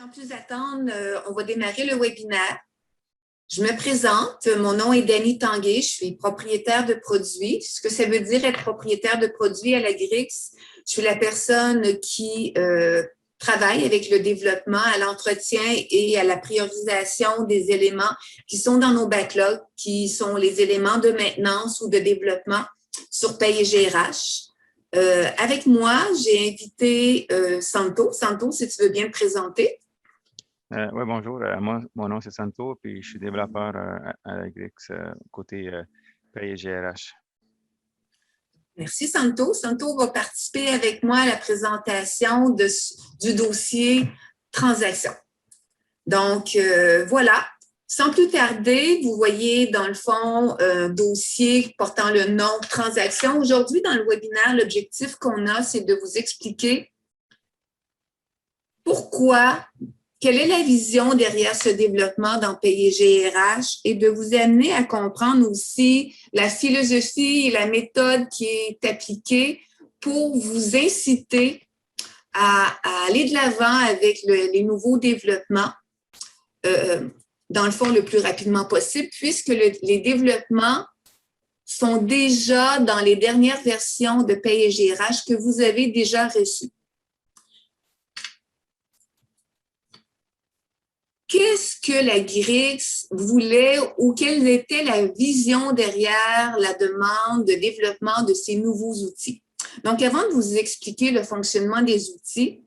Sans plus attendre, on va démarrer le webinaire. Je me présente, mon nom est Dany Tanguay, je suis propriétaire de produits. Ce que ça veut dire être propriétaire de produits à la GRIX, je suis la personne qui travaille avec le développement, à l'entretien et à la priorisation des éléments qui sont dans nos backlogs, qui sont les éléments de maintenance ou de développement sur Paye et GRH. Avec moi, j'ai invité Santo. Santo, si tu veux bien te présenter. Oui, bonjour. Mon nom c'est Santo, puis je suis développeur à la GRIX côté Paye et GRH. Merci, Santo. Santo va participer avec moi à la présentation du dossier transaction. Donc, voilà. Sans plus tarder, vous voyez dans le fond un dossier portant le nom transaction. Aujourd'hui, dans le webinaire, l'objectif qu'on a, c'est de vous expliquer pourquoi, quelle est la vision derrière ce développement dans Paye et GRH et de vous amener à comprendre aussi la philosophie et la méthode qui est appliquée pour vous inciter à aller de l'avant avec les nouveaux développements, dans le fond, le plus rapidement possible, puisque les développements sont déjà dans les dernières versions de Paye et GRH que vous avez déjà reçues. Qu'est-ce que la GRIX voulait ou quelle était la vision derrière la demande de développement de ces nouveaux outils? Donc, avant de vous expliquer le fonctionnement des outils,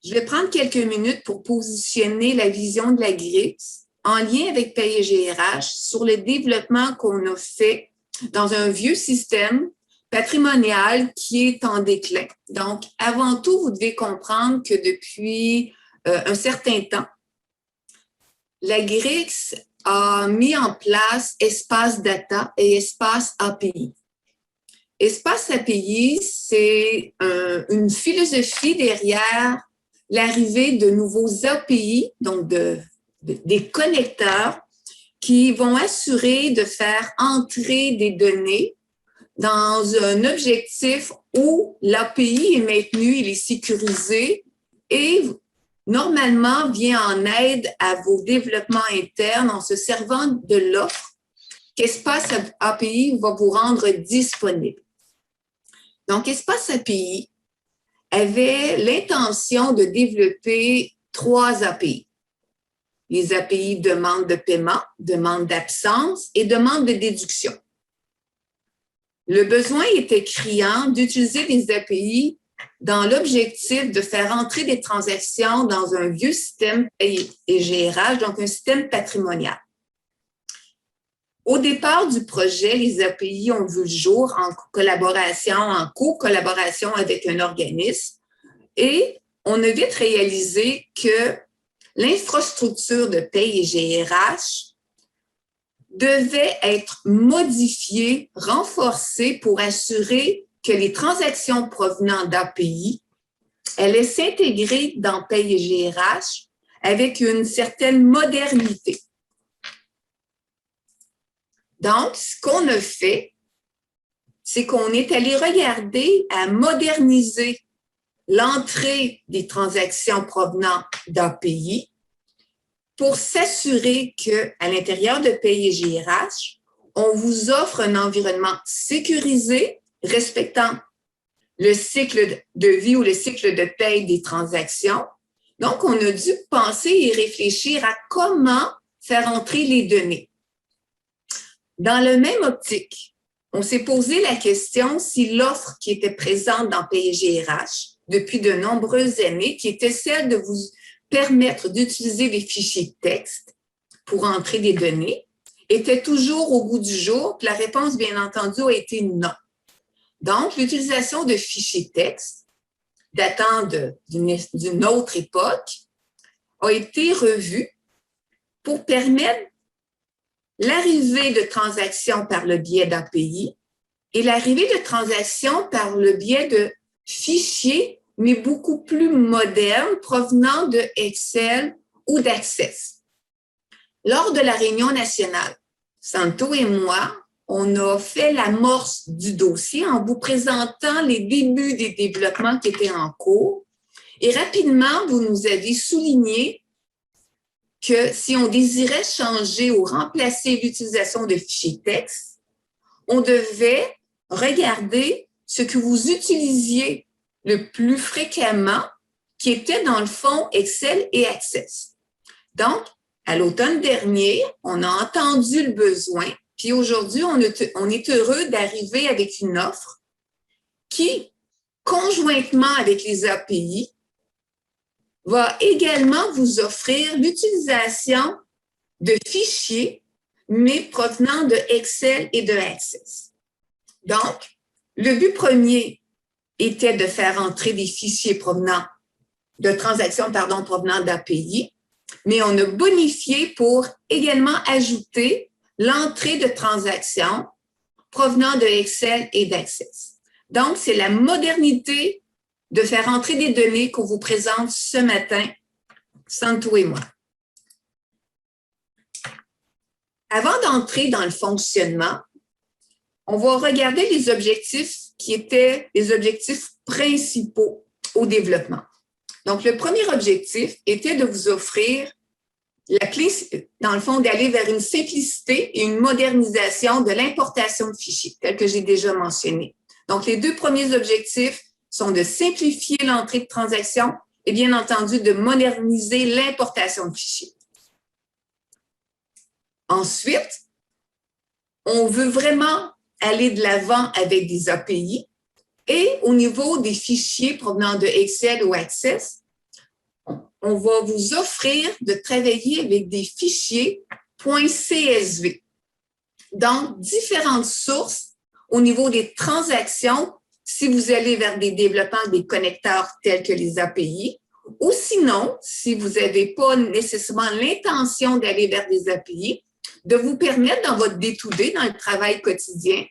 je vais prendre quelques minutes pour positionner la vision de la GRIX en lien avec Paye et GRH sur le développement qu'on a fait dans un vieux système patrimonial qui est en déclin. Donc, avant tout, vous devez comprendre que depuis un certain temps, la GRIX a mis en place Espace Data et Espace API. Espace API, c'est une philosophie derrière l'arrivée de nouveaux API, donc des connecteurs qui vont assurer de faire entrer des données dans un objectif où l'API est maintenu, il est sécurisé et normalement vient en aide à vos développements internes en se servant de l'offre qu'Espace API va vous rendre disponible. Donc, Espace API avait l'intention de développer 3 API. Les API demande de paiement, demande d'absence et demande de déduction. Le besoin était criant d'utiliser les API dans l'objectif de faire entrer des transactions dans un vieux système Paye et GRH, donc un système patrimonial. Au départ du projet, les API ont vu le jour en co-collaboration avec un organisme et on a vite réalisé que l'infrastructure de Paye et GRH devait être modifiée, renforcée pour assurer que les transactions provenant d'API allaient s'intégrer dans Paye et GRH avec une certaine modernité. Donc, ce qu'on a fait, c'est qu'on est allé regarder à moderniser l'entrée des transactions provenant d'API pour s'assurer qu'à l'intérieur de Paye et GRH, on vous offre un environnement sécurisé, respectant le cycle de vie ou le cycle de paye des transactions. Donc, on a dû penser et réfléchir à comment faire entrer les données. Dans le même optique, on s'est posé la question si l'offre qui était présente dans Paye et GRH depuis de nombreuses années, qui était celle de vous permettre d'utiliser des fichiers texte pour entrer des données, était toujours au goût du jour. La réponse, bien entendu, a été non. Donc, l'utilisation de fichiers texte datant d'une autre époque a été revue pour permettre l'arrivée de transactions par le biais d'API et l'arrivée de transactions par le biais de fichiers, mais beaucoup plus modernes, provenant de Excel ou d'Access. Lors de la réunion nationale, Santo et moi, on a fait l'amorce du dossier en vous présentant les débuts des développements qui étaient en cours et rapidement, vous nous avez souligné que si on désirait changer ou remplacer l'utilisation de fichiers texte, on devait regarder ce que vous utilisiez le plus fréquemment, qui était dans le fond Excel et Access. Donc, à l'automne dernier, on a entendu le besoin, puis aujourd'hui, on est heureux d'arriver avec une offre qui, conjointement avec les API, va également vous offrir l'utilisation de fichiers, mais provenant de Excel et de Access. Donc, le but premier était de faire entrer des fichiers provenant de transactions, provenant d'API, mais on a bonifié pour également ajouter l'entrée de transactions provenant de Excel et d'Access. Donc, c'est la modernité de faire entrer des données qu'on vous présente ce matin, Santo et moi. Avant d'entrer dans le fonctionnement, on va regarder les objectifs qui étaient les objectifs principaux au développement. Donc, le premier objectif était de vous offrir la clé, dans le fond, d'aller vers une simplicité et une modernisation de l'importation de fichiers, tel que j'ai déjà mentionné. Donc, les deux premiers objectifs sont de simplifier l'entrée de transactions et bien entendu de moderniser l'importation de fichiers. Ensuite, on veut vraiment aller de l'avant avec des API et au niveau des fichiers provenant de Excel ou Access, on va vous offrir de travailler avec des fichiers .csv. Donc, différentes sources au niveau des transactions si vous allez vers des développements des connecteurs tels que les API, ou sinon, si vous n'avez pas nécessairement l'intention d'aller vers des API, de vous permettre dans votre day-to-day, dans le travail quotidien,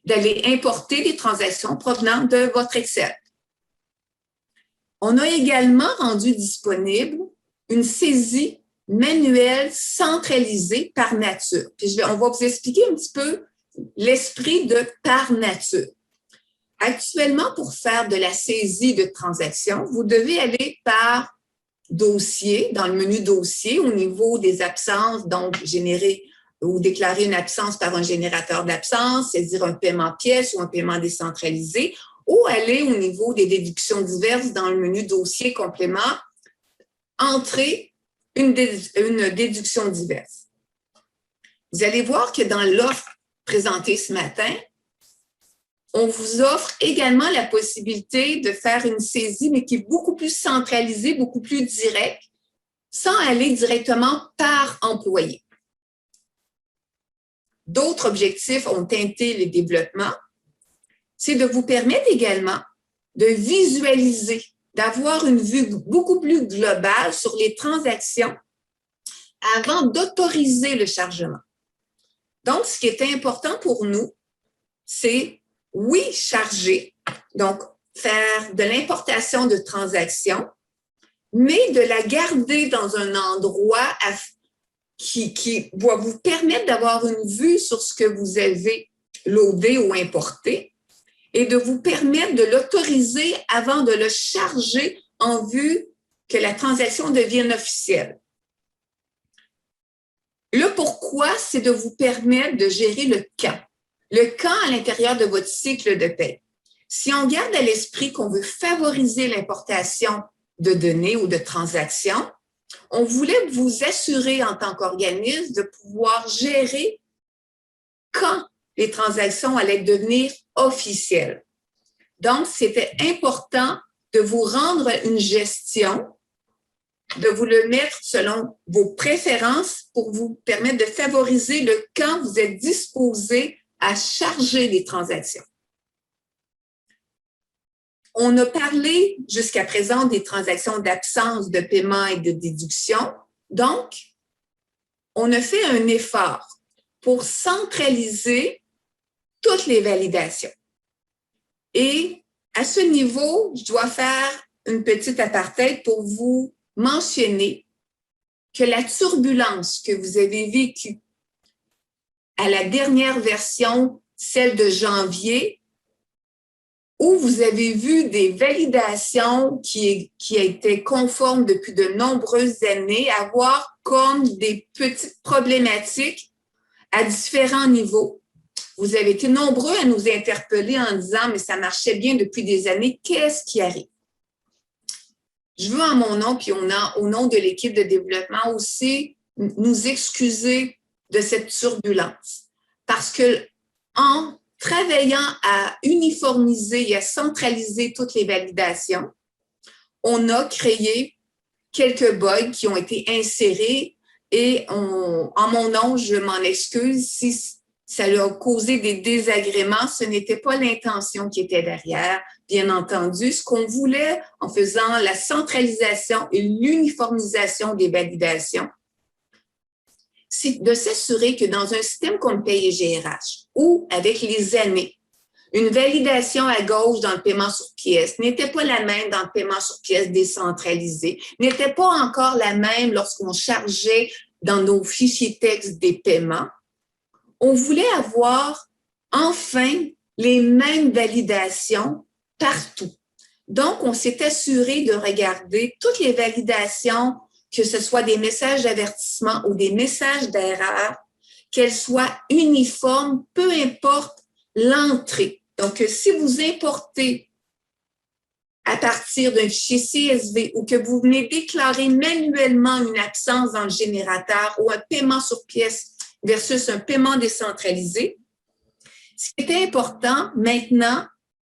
d'aller importer des transactions provenant de votre Excel. On a également rendu disponible une saisie manuelle centralisée par nature. Puis on va vous expliquer un petit peu l'esprit de par nature. Actuellement, pour faire de la saisie de transactions, vous devez aller par dossier, dans le menu dossier, au niveau des absences, donc générer ou déclarer une absence par un générateur d'absence, c'est-à-dire un paiement pièce ou un paiement décentralisé, ou aller au niveau des déductions diverses dans le menu dossier complément, entrer une déduction diverse. Vous allez voir que dans l'offre présentée ce matin, on vous offre également la possibilité de faire une saisie, mais qui est beaucoup plus centralisée, beaucoup plus directe, sans aller directement par employé. D'autres objectifs ont teinté les développements, c'est de vous permettre également de visualiser, d'avoir une vue beaucoup plus globale sur les transactions avant d'autoriser le chargement. Donc, ce qui est important pour nous, c'est oui, charger, donc faire de l'importation de transactions, mais de la garder dans un endroit qui va vous permettre d'avoir une vue sur ce que vous avez loadé ou importé et de vous permettre de l'autoriser avant de le charger en vue que la transaction devienne officielle. Le pourquoi, c'est de vous permettre de gérer le quand. Le quand à l'intérieur de votre cycle de paie. Si on garde à l'esprit qu'on veut favoriser l'importation de données ou de transactions, on voulait vous assurer en tant qu'organisme de pouvoir gérer quand les transactions allaient devenir officielles. Donc, c'était important de vous rendre une gestion, de vous le mettre selon vos préférences pour vous permettre de favoriser le quand vous êtes disposé à charger les transactions. On a parlé jusqu'à présent des transactions d'absence de paiement et de déduction. Donc, on a fait un effort pour centraliser toutes les validations. Et à ce niveau, je dois faire une petite aparté pour vous mentionner que la turbulence que vous avez vécue à la dernière version, celle de janvier, où vous avez vu des validations qui étaient conformes depuis de nombreuses années avoir comme des petites problématiques à différents niveaux. Vous avez été nombreux à nous interpeller en disant « mais ça marchait bien depuis des années, qu'est-ce qui arrive? » Je veux en mon nom, puis au nom de l'équipe de développement aussi, nous excuser de cette turbulence. Parce que en travaillant à uniformiser et à centraliser toutes les validations, on a créé quelques bugs qui ont été insérés et en mon nom, je m'en excuse si ça leur a causé des désagréments. Ce n'était pas l'intention qui était derrière. Bien entendu, ce qu'on voulait en faisant la centralisation et l'uniformisation des validations, c'est de s'assurer que dans un système comme Paye-GRH, où avec les années, une validation à gauche dans le paiement sur pièce n'était pas la même dans le paiement sur pièce décentralisé, n'était pas encore la même lorsqu'on chargeait dans nos fichiers texte des paiements. On voulait avoir enfin les mêmes validations partout. Donc, on s'est assuré de regarder toutes les validations, que ce soit des messages d'avertissement ou des messages d'erreur, qu'elles soient uniformes, peu importe l'entrée. Donc, si vous importez à partir d'un fichier CSV ou que vous venez déclarer manuellement une absence dans le générateur ou un paiement sur pièce versus un paiement décentralisé, ce qui est important maintenant,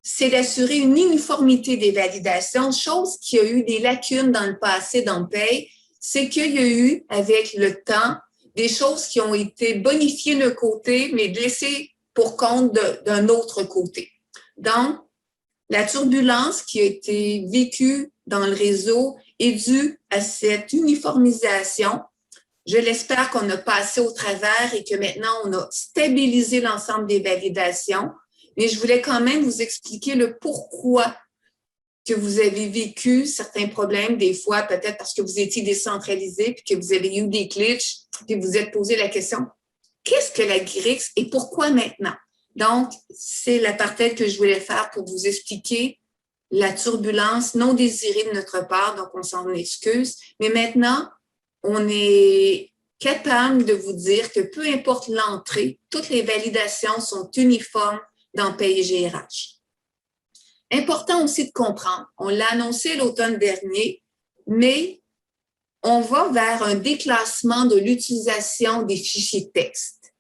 c'est d'assurer une uniformité des validations, chose qui a eu des lacunes dans le passé dans le Paye, c'est qu'il y a eu, avec le temps, des choses qui ont été bonifiées d'un côté, mais laissées pour compte d'un autre côté. Donc, la turbulence qui a été vécue dans le réseau est due à cette uniformisation. Je l'espère qu'on a passé au travers et que maintenant, on a stabilisé l'ensemble des validations. Mais je voulais quand même vous expliquer le pourquoi que vous avez vécu certains problèmes, des fois peut-être parce que vous étiez décentralisé puis que vous avez eu des glitches, puis vous vous êtes posé la question, qu'est-ce que la GRIX et pourquoi maintenant? Donc, c'est la partie que je voulais faire pour vous expliquer la turbulence non désirée de notre part, donc on s'en excuse. Mais maintenant, on est capable de vous dire que peu importe l'entrée, toutes les validations sont uniformes dans Paye-GRH. Important aussi de comprendre, on l'a annoncé l'automne dernier, mais on va vers un déclassement de l'utilisation des fichiers texte.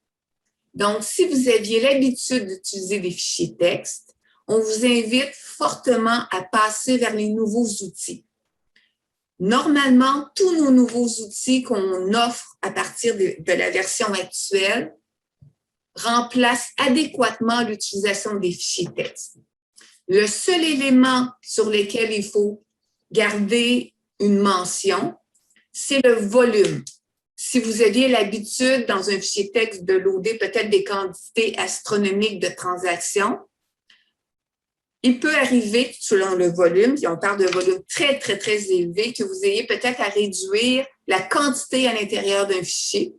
Donc, si vous aviez l'habitude d'utiliser des fichiers texte, on vous invite fortement à passer vers les nouveaux outils. Normalement, tous nos nouveaux outils qu'on offre à partir de la version actuelle remplacent adéquatement l'utilisation des fichiers texte. Le seul élément sur lequel il faut garder une mention, c'est le volume. Si vous aviez l'habitude dans un fichier texte de loader peut-être des quantités astronomiques de transactions, il peut arriver, selon le volume, puis on parle d'un volume très, très, très élevé, que vous ayez peut-être à réduire la quantité à l'intérieur d'un fichier.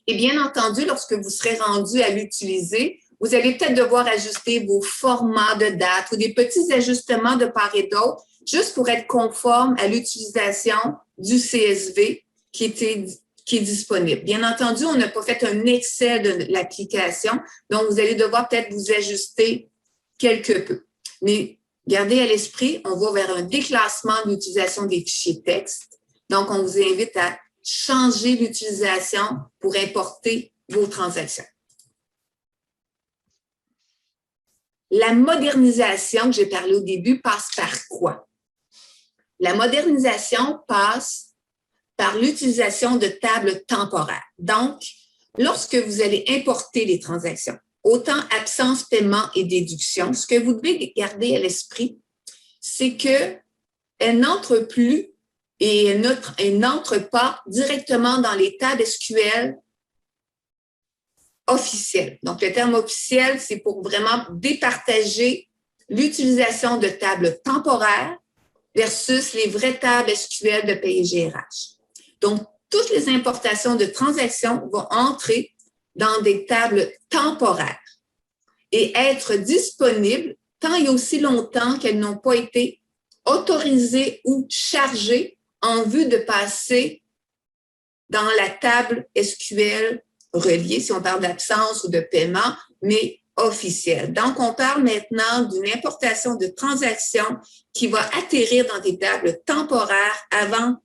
Et bien entendu, lorsque vous serez rendu à l'utiliser, vous allez peut-être devoir ajuster vos formats de date ou des petits ajustements de part et d'autre, juste pour être conforme à l'utilisation du CSV qui est disponible. Bien entendu, on n'a pas fait un Excel de l'application, donc vous allez devoir peut-être vous ajuster quelque peu. Mais gardez à l'esprit, on va vers un déclassement de l'utilisation des fichiers texte. Donc, on vous invite à changer l'utilisation pour importer vos transactions. La modernisation que j'ai parlé au début passe par quoi? La modernisation passe par l'utilisation de tables temporaires. Donc, lorsque vous allez importer les transactions, autant absence, paiement et déduction, ce que vous devez garder à l'esprit, c'est qu'elles n'entrent plus et elles n'entrent pas directement dans les tables SQL officielles. Donc, le terme officiel, c'est pour vraiment départager l'utilisation de tables temporaires versus les vraies tables SQL de Paye-GRH. Donc, toutes les importations de transactions vont entrer dans des tables temporaires et être disponibles tant et aussi longtemps qu'elles n'ont pas été autorisées ou chargées en vue de passer dans la table SQL reliée, si on parle d'absence ou de paiement, mais officielle. Donc, on parle maintenant d'une importation de transactions qui va atterrir dans des tables temporaires avant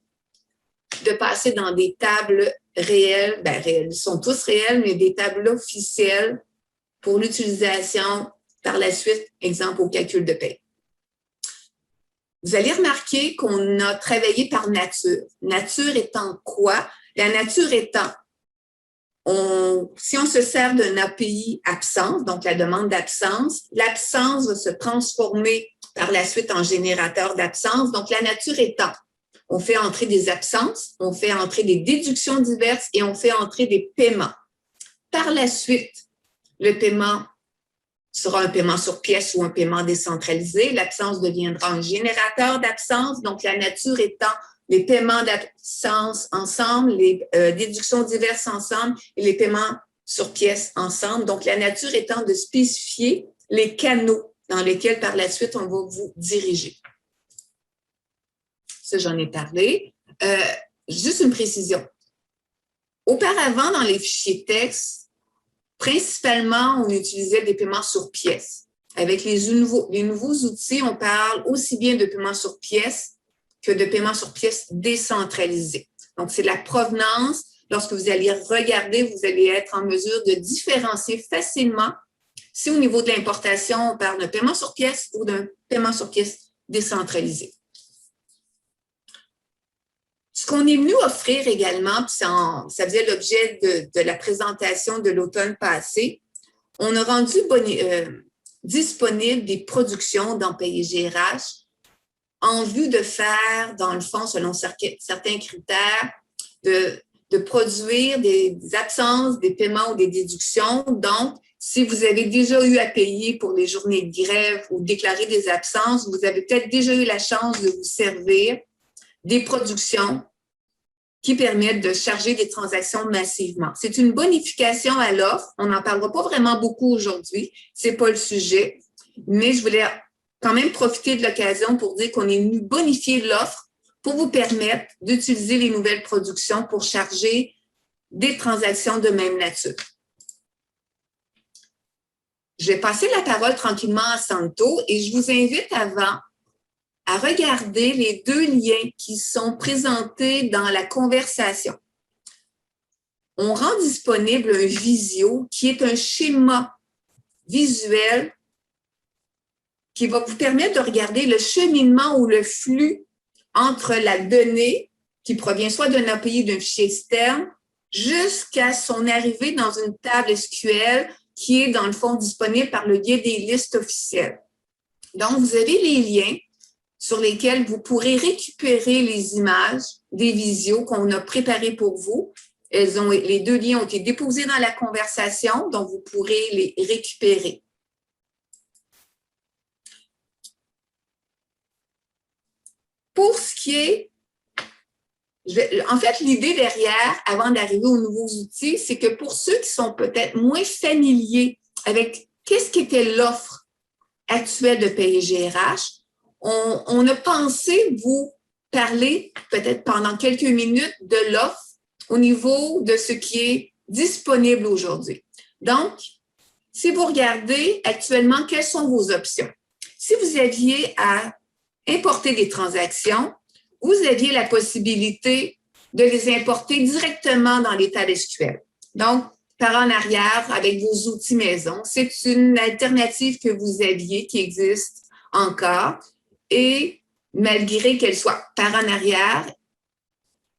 de passer dans des tables réelles. Bien, réelles, ils sont tous réels, mais des tables officielles pour l'utilisation par la suite, exemple, au calcul de paie. Vous allez remarquer qu'on a travaillé par nature. Nature étant quoi? La nature étant, si on se sert d'un API absence, donc la demande d'absence, l'absence va se transformer par la suite en générateur d'absence. Donc, la nature étant, on fait entrer des absences, on fait entrer des déductions diverses et on fait entrer des paiements. Par la suite, le paiement sera un paiement sur pièce ou un paiement décentralisé. L'absence deviendra un générateur d'absence. Donc, la nature étant les paiements d'absence ensemble, les déductions diverses ensemble et les paiements sur pièce ensemble. Donc, la nature étant de spécifier les canaux dans lesquels, par la suite, on va vous diriger. Ça, j'en ai parlé. Juste une précision. Auparavant, dans les fichiers texte, principalement, on utilisait des paiements sur pièce. Avec les nouveaux outils, on parle aussi bien de paiements sur pièce que de paiements sur pièce décentralisés. Donc, c'est la provenance. Lorsque vous allez regarder, vous allez être en mesure de différencier facilement si au niveau de l'importation, on parle d'un paiement sur pièce ou d'un paiement sur pièce décentralisé. Ce qu'on est venu offrir également, puis ça faisait l'objet de la présentation de l'automne passé, on a rendu disponible des productions dans PaysGRH en vue de faire, dans le fond, selon certains critères, de produire des absences, des paiements ou des déductions. Donc, si vous avez déjà eu à payer pour les journées de grève ou déclarer des absences, vous avez peut-être déjà eu la chance de vous servir des productions qui permettent de charger des transactions massivement. C'est une bonification à l'offre. On n'en parlera pas vraiment beaucoup aujourd'hui. C'est pas le sujet. Mais je voulais quand même profiter de l'occasion pour dire qu'on est venu bonifier l'offre pour vous permettre d'utiliser les nouvelles productions pour charger des transactions de même nature. Je vais passer la parole tranquillement à Santo et je vous invite avant à regarder les deux liens qui sont présentés dans la conversation. On rend disponible un visio qui est un schéma visuel qui va vous permettre de regarder le cheminement ou le flux entre la donnée qui provient soit d'un API ou d'un fichier externe jusqu'à son arrivée dans une table SQL qui est dans le fond disponible par le biais des listes officielles. Donc, vous avez les liens sur lesquels vous pourrez récupérer les images des visios qu'on a préparées pour vous. Les deux liens ont été déposés dans la conversation, donc vous pourrez les récupérer. Pour ce qui est, en fait, l'idée derrière, avant d'arriver aux nouveaux outils, c'est que pour ceux qui sont peut-être moins familiers avec qu'est-ce qu'était l'offre actuelle de PaysGRH, on a pensé vous parler peut-être pendant quelques minutes de l'offre au niveau de ce qui est disponible aujourd'hui. Donc, si vous regardez actuellement, quelles sont vos options? Si vous aviez à importer des transactions, vous aviez la possibilité de les importer directement dans les tables SQL. Donc, par en arrière, avec vos outils maison, c'est une alternative que vous aviez qui existe encore et malgré qu'elle soit par en arrière,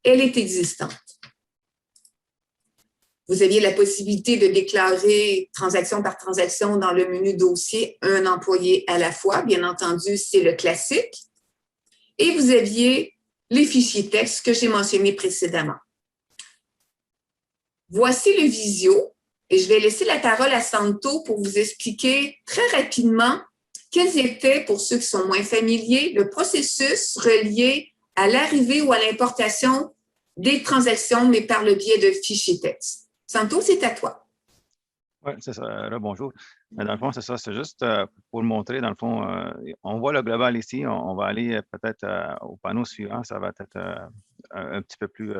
elle est existante. Vous aviez la possibilité de déclarer transaction par transaction dans le menu dossier, un employé à la fois. Bien entendu, c'est le classique. Et vous aviez les fichiers texte que j'ai mentionnés précédemment. Voici le visio et je vais laisser la parole à Santo pour vous expliquer très rapidement quels étaient, pour ceux qui sont moins familiers, le processus relié à l'arrivée ou à l'importation des transactions, mais par le biais de fichiers texte. Santo, c'est à toi. Oui, c'est ça. Bonjour. Dans le fond, c'est ça. C'est juste pour montrer, dans le fond, on voit le global ici. On va aller peut-être au panneau suivant. Ça va être un petit peu plus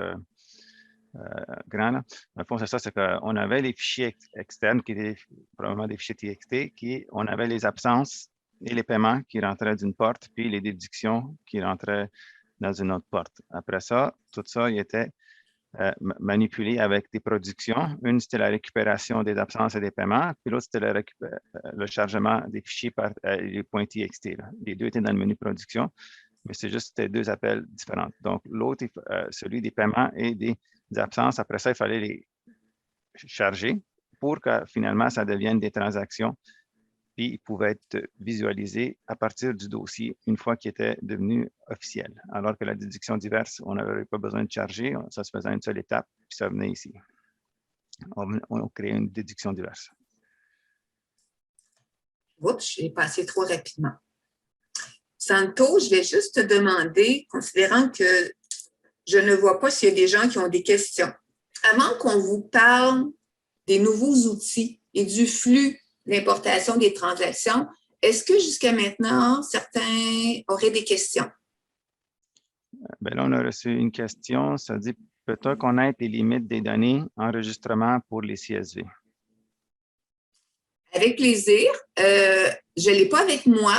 grand. Là. Dans le fond, c'est ça. C'est qu'on avait les fichiers externes qui étaient probablement des fichiers TXT, on avait les absences et les paiements qui rentraient d'une porte, puis les déductions qui rentraient dans une autre porte. Après ça, tout ça, il était manipulé avec des productions. Une, c'était la récupération des absences et des paiements, puis l'autre, c'était le chargement des fichiers par les points TXT. Là. Les deux étaient dans le menu production, mais c'est juste deux appels différents. Donc, l'autre, celui des paiements et des absences, après ça, il fallait les charger pour que finalement, ça devienne des transactions, puis ils pouvaient être visualisés à partir du dossier une fois qu'il était devenu officiel. Alors que la déduction diverse, on n'avait pas besoin de charger, ça se faisait une seule étape, puis ça venait ici. On crée une déduction diverse. Oups, j'ai passé trop rapidement. Santo, je vais juste te demander, considérant que je ne vois pas s'il y a des gens qui ont des questions. Avant qu'on vous parle des nouveaux outils et du flux d'importation des transactions, est-ce que jusqu'à maintenant, certains auraient des questions? Bien là, on a reçu une question. Ça dit, peut-on connaître les limites des données enregistrement pour les CSV? Avec plaisir. Je ne l'ai pas avec moi,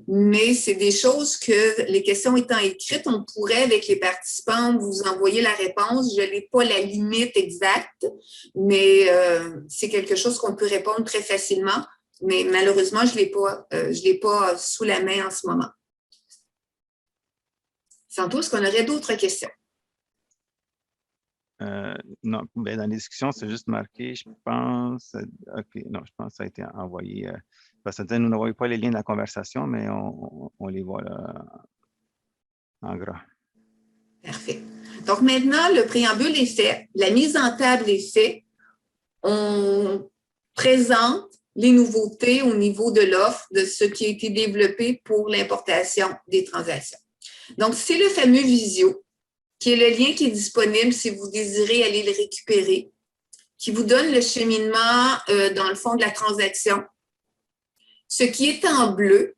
mais c'est des choses que, les questions étant écrites, on pourrait, avec les participants, vous envoyer la réponse. Je n'ai pas la limite exacte, mais c'est quelque chose qu'on peut répondre très facilement. Mais malheureusement, je ne l'ai pas sous la main en ce moment. Santo, est-ce qu'on aurait d'autres questions? Non, ben, dans les discussions, c'est juste marqué, je pense, OK, non, je pense que ça a été envoyé, parce que ça dit, nous n'envoyons pas les liens de la conversation, mais on les voit là, en gras. Parfait. Donc maintenant, le préambule est fait, la mise en table est faite, on présente les nouveautés au niveau de l'offre, de ce qui a été développé pour l'importation des transactions. Donc, c'est le fameux Visio, qui est le lien qui est disponible si vous désirez aller le récupérer, qui vous donne le cheminement dans le fond de la transaction. Ce qui est en bleu,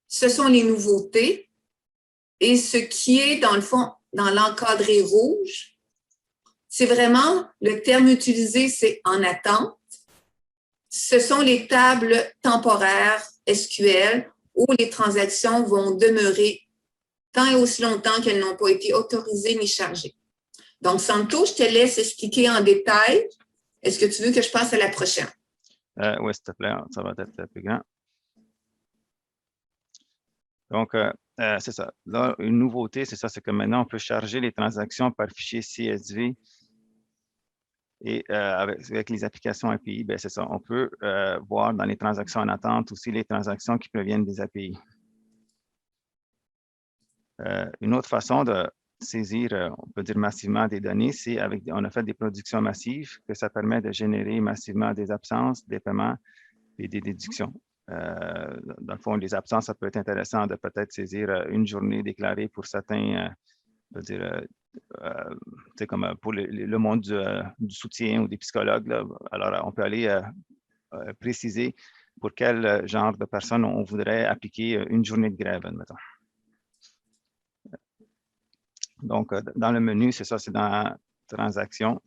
ce sont les nouveautés, et ce qui est dans le fond, dans l'encadré rouge, c'est vraiment le terme utilisé, c'est en attente. Ce sont les tables temporaires SQL où les transactions vont demeurer tant et aussi longtemps qu'elles n'ont pas été autorisées ni chargées. Donc, Santo, je te laisse expliquer en détail. Est-ce que tu veux que je passe à la prochaine? Oui, s'il te plaît, ça va être plus grand. Donc, c'est ça. Là, une nouveauté, c'est ça, c'est que maintenant, on peut charger les transactions par fichier CSV. Et avec les applications API, ben, c'est ça. On peut voir dans les transactions en attente aussi les transactions qui proviennent des API. Une autre façon de saisir, on peut dire massivement des données, c'est on a fait des productions massives que ça permet de générer massivement des absences, des paiements et des déductions. Dans le fond, les absences, ça peut être intéressant de peut-être saisir une journée déclarée pour certains, on peut dire, comme pour le monde du soutien ou des psychologues. Là. Alors, on peut aller préciser pour quel genre de personnes on voudrait appliquer une journée de grève, admettons. Donc, dans le menu, c'est ça, c'est dans transaction,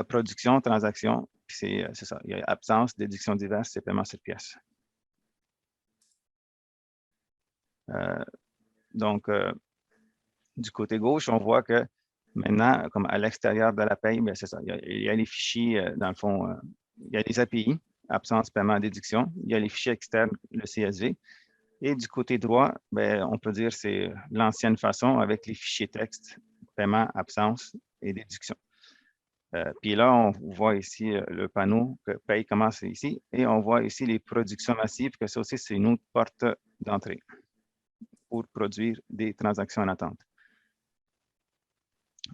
production, transaction, puis c'est ça, il y a absence, déduction diverse, c'est paiement sur pièce. Donc, du côté gauche, on voit que maintenant, comme à l'extérieur de la paye, c'est ça, il y a les fichiers, dans le fond, il y a les API, absence, paiement, déduction, il y a les fichiers externes, le CSV, et du côté droit, on peut dire c'est l'ancienne façon avec les fichiers texte, paiement, absence et déduction. Puis là, on voit ici le panneau que paye commence ici et on voit ici les productions massives, que ça aussi, c'est une autre porte d'entrée pour produire des transactions en attente.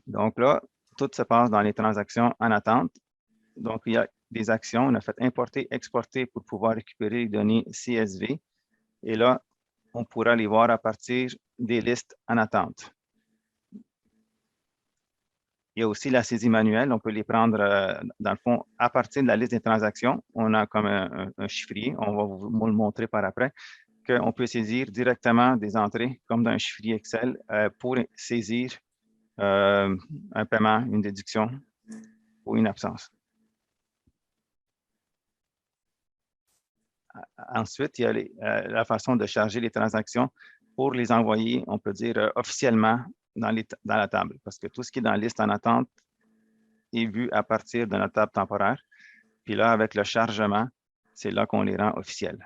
Donc là, tout se passe dans les transactions en attente. Donc, il y a des actions. On a fait importer, exporter pour pouvoir récupérer les données CSV. Et là, on pourra les voir à partir des listes en attente. Il y a aussi la saisie manuelle. On peut les prendre, dans le fond, à partir de la liste des transactions. On a comme un chiffrier. On va vous le montrer par après, qu'on peut saisir directement des entrées, comme dans un chiffrier Excel, pour saisir un paiement, une déduction ou une absence. Ensuite, il y a la façon de charger les transactions pour les envoyer, on peut dire, officiellement dans la table, parce que tout ce qui est dans la liste en attente est vu à partir de notre table temporaire. Puis là, avec le chargement, c'est là qu'on les rend officiels.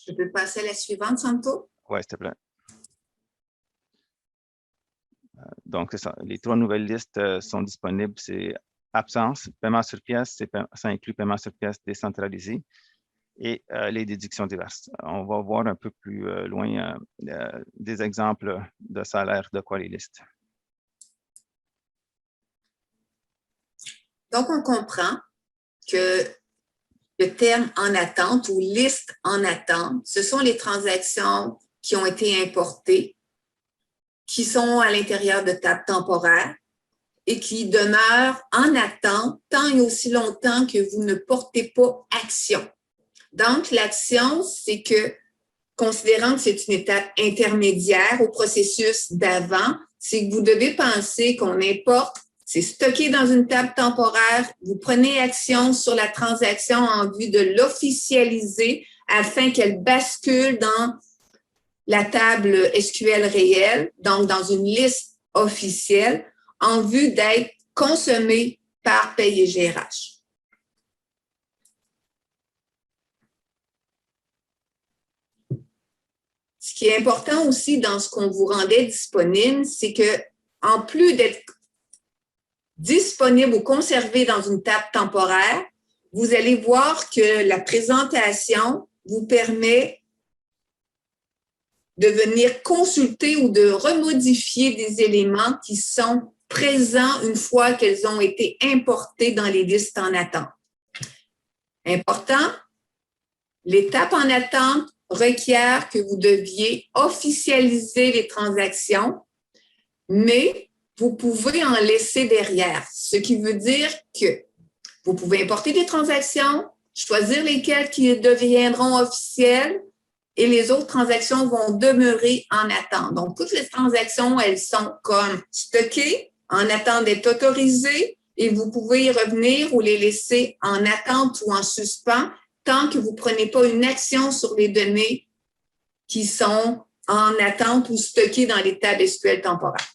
Je peux passer à la suivante, Santo? Oui, s'il te plaît. Donc, c'est ça. Les 3 nouvelles listes sont disponibles. C'est absence, paiement sur pièce, ça inclut paiement sur pièce décentralisé et les déductions diverses. On va voir un peu plus loin des exemples de salaire de quoi les listes. Donc, on comprend que le terme en attente ou liste en attente, ce sont les transactions qui ont été importées, qui sont à l'intérieur de tables temporaires et qui demeurent en attente tant et aussi longtemps que vous ne portez pas action. Donc, l'action, c'est que, considérant que c'est une étape intermédiaire au processus d'avant, c'est que vous devez penser qu'on importe, c'est stocké dans une table temporaire, vous prenez action sur la transaction en vue de l'officialiser afin qu'elle bascule dans la table SQL réelle, donc dans une liste officielle, en vue d'être consommée par Paye et GRH. Ce qui est important aussi dans ce qu'on vous rendait disponible, c'est que en plus d'être disponible ou conservé dans une table temporaire, vous allez voir que la présentation vous permet de venir consulter ou de remodifier des éléments qui sont présents une fois qu'elles ont été importées dans les listes en attente. Important, l'étape en attente requiert que vous deviez officialiser les transactions, mais vous pouvez en laisser derrière, ce qui veut dire que vous pouvez importer des transactions, choisir lesquelles qui deviendront officielles et les autres transactions vont demeurer en attente. Donc, toutes les transactions, elles sont comme stockées, en attente d'être autorisées et vous pouvez y revenir ou les laisser en attente ou en suspens tant que vous ne prenez pas une action sur les données qui sont en attente ou stockées dans les tables SQL temporaires.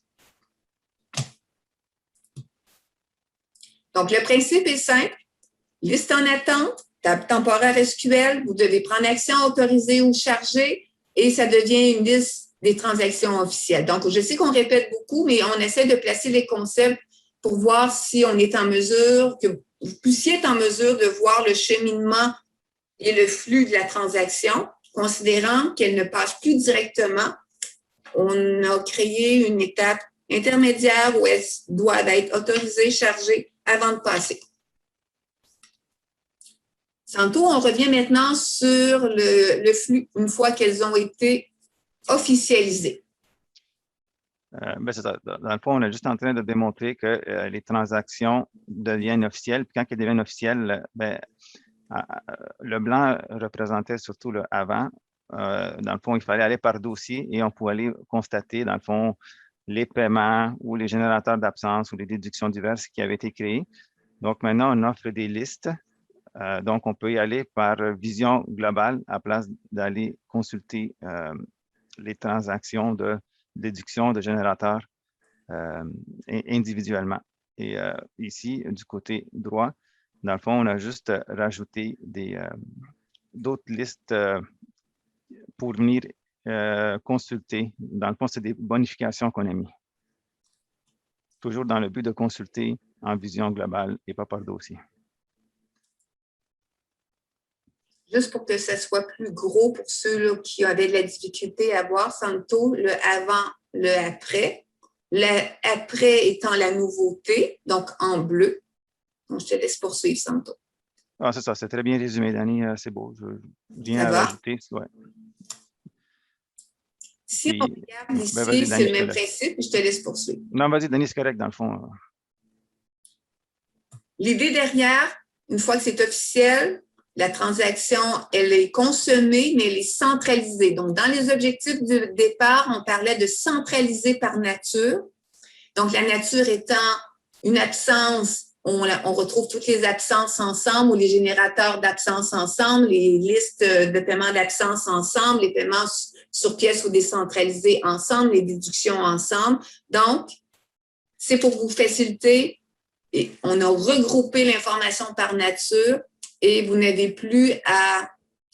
Donc, le principe est simple. Liste en attente, table temporaire SQL, vous devez prendre action, autoriser ou charger et ça devient une liste des transactions officielles. Donc, je sais qu'on répète beaucoup, mais on essaie de placer les concepts pour voir si on est en mesure, que vous puissiez être en mesure de voir le cheminement et le flux de la transaction, considérant qu'elle ne passe plus directement. On a créé une étape intermédiaire où elle doit être autorisée, chargée avant de passer. Tantôt, on revient maintenant sur le flux une fois qu'elles ont été officialisées. Ben c'est ça. Dans le fond, on est juste en train de démontrer que les transactions deviennent officielles. Puis quand elles deviennent officielles, le blanc représentait surtout le avant. Dans le fond, il fallait aller par dossier et on pouvait aller constater, dans le fond, les paiements ou les générateurs d'absence ou les déductions diverses qui avaient été créés. Donc, maintenant, on offre des listes. Donc, on peut y aller par vision globale à place d'aller consulter les transactions de déduction de générateurs individuellement. Et ici, du côté droit, dans le fond, on a juste rajouté d'autres listes pour venir consulter. Dans le fond, c'est des bonifications qu'on a mis. Toujours dans le but de consulter en vision globale et pas par dossier. Juste pour que ça soit plus gros pour ceux qui avaient de la difficulté à voir, Santo, le avant, le après. Le après étant la nouveauté, donc en bleu. Donc, je te laisse poursuivre, Santo. Ah, c'est ça, c'est très bien résumé, Dani. C'est beau. Je viens à rajouter. Ouais. Si on regarde ici, vas-y, c'est Denis, le je te même laisse. principe, je te laisse poursuivre. Non, vas-y, Denis, c'est correct, dans le fond. L'idée derrière, une fois que c'est officiel, la transaction, elle est consommée, mais elle est centralisée. Donc, dans les objectifs du départ, on parlait de centraliser par nature. Donc, la nature étant une absence, on retrouve toutes les absences ensemble ou les générateurs d'absence ensemble, les listes de paiement d'absence ensemble, les paiements sur pièces ou décentralisés ensemble, les déductions ensemble. Donc, c'est pour vous faciliter. Et on a regroupé l'information par nature et vous n'avez plus à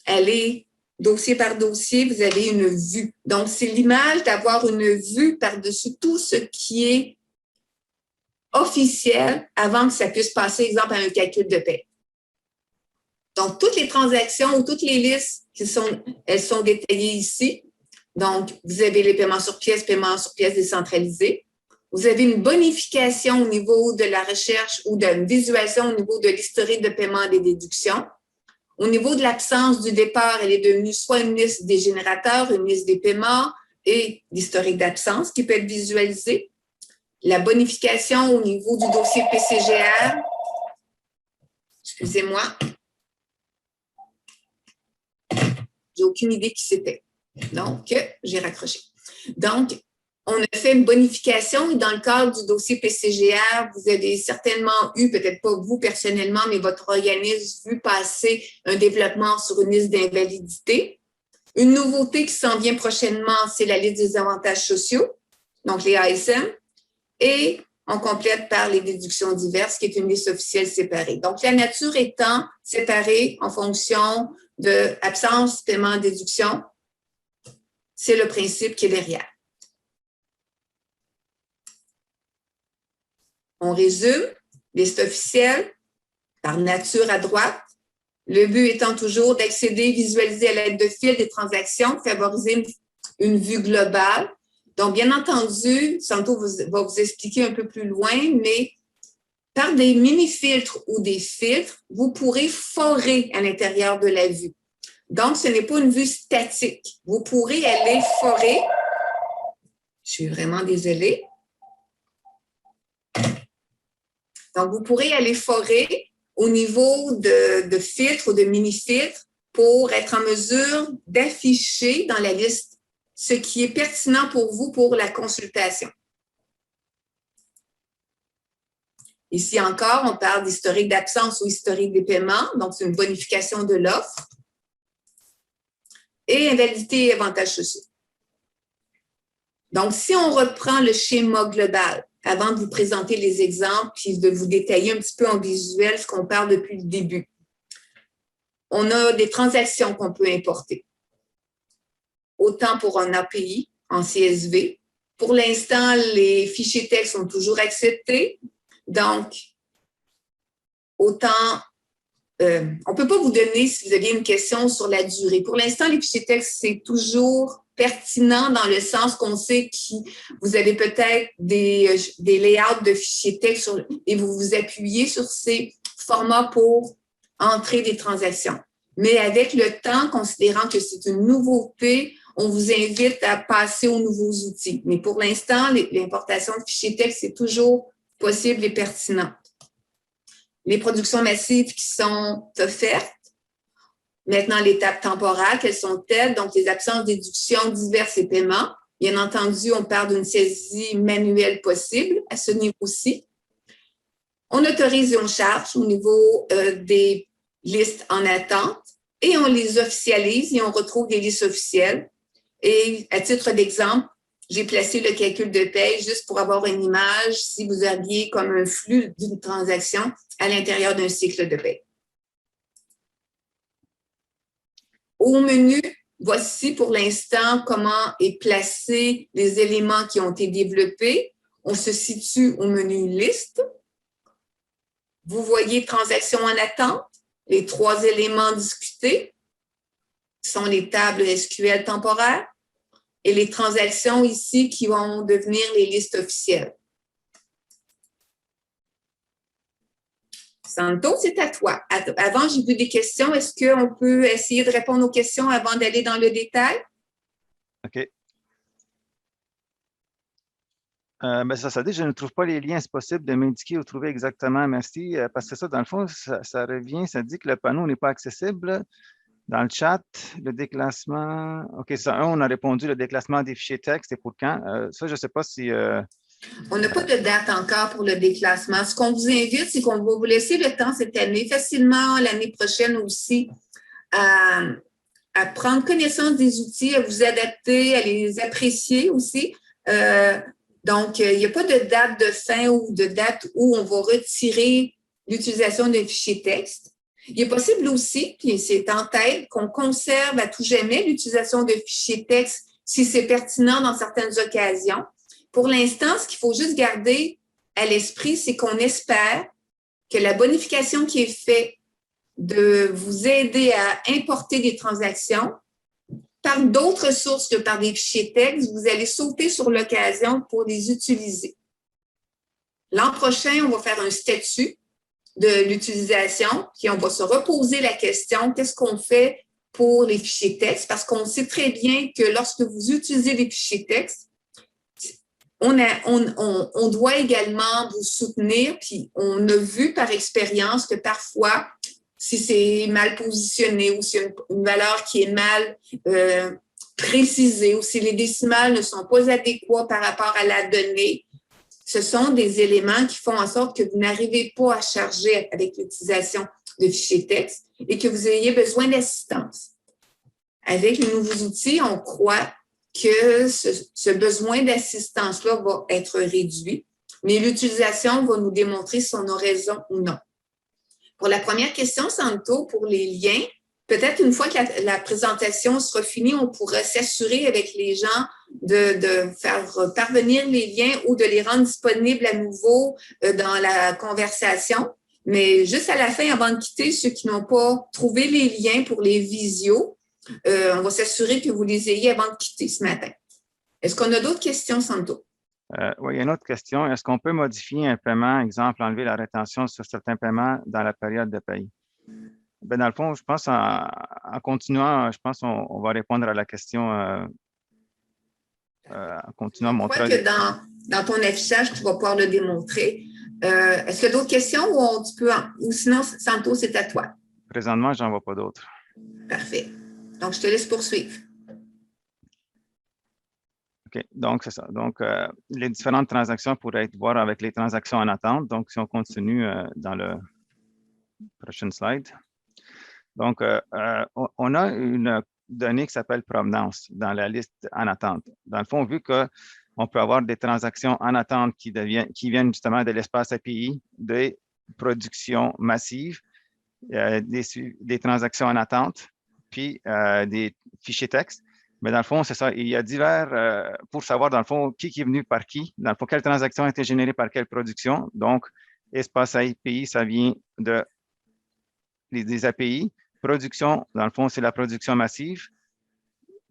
aller dossier par dossier, vous avez une vue. Donc, c'est l'image d'avoir une vue par-dessus tout ce qui est officiel avant que ça puisse passer, exemple, à un calcul de paie. Donc, toutes les transactions ou toutes les listes, elles sont détaillées ici. Donc, vous avez les paiements sur pièces décentralisés. Vous avez une bonification au niveau de la recherche ou d'une visualisation au niveau de l'historique de paiement des déductions. Au niveau de l'absence du départ, elle est devenue soit une liste des générateurs, une liste des paiements et l'historique d'absence qui peut être visualisé. La bonification au niveau du dossier PCGR, excusez-moi, j'ai aucune idée qui c'était. Donc, j'ai raccroché. Donc, on a fait une bonification et dans le cadre du dossier PCGR, vous avez certainement eu, peut-être pas vous personnellement, mais votre organisme vu passer un développement sur une liste d'invalidité. Une nouveauté qui s'en vient prochainement, c'est la liste des avantages sociaux, donc les ASM, et on complète par les déductions diverses, qui est une liste officielle séparée. Donc, la nature étant séparée en fonction de absence, paiement, déduction, c'est le principe qui est derrière. On résume, liste officielle, par nature à droite. Le but étant toujours d'accéder, visualiser à l'aide de fils des transactions, favoriser une vue globale. Donc, bien entendu, Santo va vous expliquer un peu plus loin, mais par des mini-filtres ou des filtres, vous pourrez forer à l'intérieur de la vue. Donc, ce n'est pas une vue statique. Vous pourrez aller forer. Je suis vraiment désolée. Donc, vous pourrez aller forer au niveau de filtres ou de mini-filtres pour être en mesure d'afficher dans la liste ce qui est pertinent pour vous pour la consultation. Ici encore, on parle d'historique d'absence ou historique des paiements, donc c'est une bonification de l'offre. Et invalidité et avantages sociaux. Donc, si on reprend le schéma global, avant de vous présenter les exemples puis de vous détailler un petit peu en visuel ce qu'on parle depuis le début. On a des transactions qu'on peut importer, autant pour un API, en CSV. Pour l'instant, les fichiers texte sont toujours acceptés. Donc, autant, on ne peut pas vous donner si vous aviez une question sur la durée. Pour l'instant, les fichiers texte, c'est toujours pertinent dans le sens qu'on sait que vous avez peut-être des layouts de fichiers texte et vous vous appuyez sur ces formats pour entrer des transactions. Mais avec le temps, considérant que c'est une nouveauté, on vous invite à passer aux nouveaux outils. Mais pour l'instant, l'importation de fichiers texte est toujours possible et pertinente. Les productions massives qui sont offertes. Maintenant, l'étape temporale, quelles sont-elles? Donc, les absences, déductions diverses et paiements. Bien entendu, on parle d'une saisie manuelle possible à ce niveau-ci. On autorise et on charge au niveau des listes en attente et on les officialise et on retrouve des listes officielles. Et à titre d'exemple, j'ai placé le calcul de paie juste pour avoir une image si vous aviez comme un flux d'une transaction à l'intérieur d'un cycle de paie. Au menu, voici pour l'instant comment est placé les éléments qui ont été développés. On se situe au menu liste. Vous voyez transactions en attente, les 3 éléments discutés sont les tables SQL temporaires et les transactions ici qui vont devenir les listes officielles. Santo, c'est à toi. Avant, j'ai vu des questions. Est-ce qu'on peut essayer de répondre aux questions avant d'aller dans le détail? OK. Ben ça dit, je ne trouve pas les liens. C'est possible de m'indiquer où trouver exactement. Merci. Parce que ça, dans le fond, ça revient, ça dit que le panneau n'est pas accessible. Dans le chat, le déclassement. OK, ça, on a répondu le déclassement des fichiers texte et pour quand? Ça, je ne sais pas si. On n'a pas de date encore pour le déclassement. Ce qu'on vous invite, c'est qu'on va vous laisser le temps cette année, facilement l'année prochaine aussi, à prendre connaissance des outils, à vous adapter, à les apprécier aussi. Donc, il n'y a pas de date de fin ou de date où on va retirer l'utilisation des fichiers texte. Il est possible aussi, puis c'est en tête, qu'on conserve à tout jamais l'utilisation de fichiers texte si c'est pertinent dans certaines occasions. Pour l'instant, ce qu'il faut juste garder à l'esprit, c'est qu'on espère que la bonification qui est faite de vous aider à importer des transactions par d'autres sources que par des fichiers texte, vous allez sauter sur l'occasion pour les utiliser. L'an prochain, on va faire un statut de l'utilisation, puis on va se reposer la question, qu'est-ce qu'on fait pour les fichiers texte? Parce qu'on sait très bien que lorsque vous utilisez les fichiers texte, on doit également vous soutenir, puis on a vu par expérience que parfois, si c'est mal positionné ou si une valeur qui est mal précisée ou si les décimales ne sont pas adéquats par rapport à la donnée, ce sont des éléments qui font en sorte que vous n'arrivez pas à charger avec l'utilisation de fichiers texte et que vous ayez besoin d'assistance. Avec les nouveaux outils, on croit que ce besoin d'assistance-là va être réduit, mais l'utilisation va nous démontrer si on a raison ou non. Pour la première question, Santo, pour les liens, peut-être une fois que la présentation sera finie, on pourra s'assurer avec les gens de faire parvenir les liens ou de les rendre disponibles à nouveau dans la conversation. Mais juste à la fin, avant de quitter, ceux qui n'ont pas trouvé les liens pour les visios, on va s'assurer que vous les ayez avant de quitter ce matin. Est-ce qu'on a d'autres questions, Santo? Oui, il y a une autre question. Est-ce qu'on peut modifier un paiement, exemple, enlever la rétention sur certains paiements dans la période de paye? Ben, dans le fond, je pense en continuant, je pense qu'on va répondre à la question en continuant à montrer. Je crois que dans ton affichage, tu vas pouvoir le démontrer. Est-ce qu'il y a d'autres questions ou sinon, Santo, c'est à toi? Présentement, je n'en vois pas d'autres. Parfait. Donc, je te laisse poursuivre. OK, donc c'est ça. Donc, les différentes transactions pourraient être voir avec les transactions en attente. Donc, si on continue dans le prochain slide. Donc, on a une donnée qui s'appelle provenance dans la liste en attente. Dans le fond, vu qu'on peut avoir des transactions en attente qui viennent justement de l'espace API, des productions massives, des transactions en attente, puis des fichiers texte. Mais dans le fond, c'est ça. Il y a divers, pour savoir dans le fond, qui est venu par qui, dans le fond, quelle transaction a été générée par quelle production. Donc, espace API, ça vient des API. Production, dans le fond, c'est la production massive.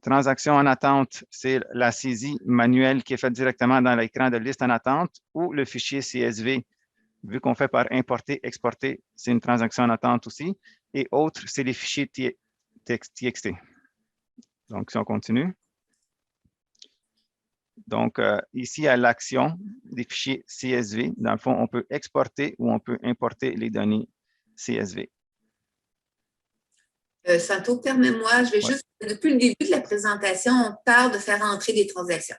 Transaction en attente, c'est la saisie manuelle qui est faite directement dans l'écran de liste en attente ou le fichier CSV, vu qu'on fait par importer, exporter, c'est une transaction en attente aussi. Et autres, c'est les fichiers TXT. Donc, si on continue. Donc, ici, à l'action des fichiers CSV, dans le fond, on peut exporter ou on peut importer les données CSV. Santo, permets-moi, je vais juste, depuis le début de la présentation, on parle de faire entrer des transactions.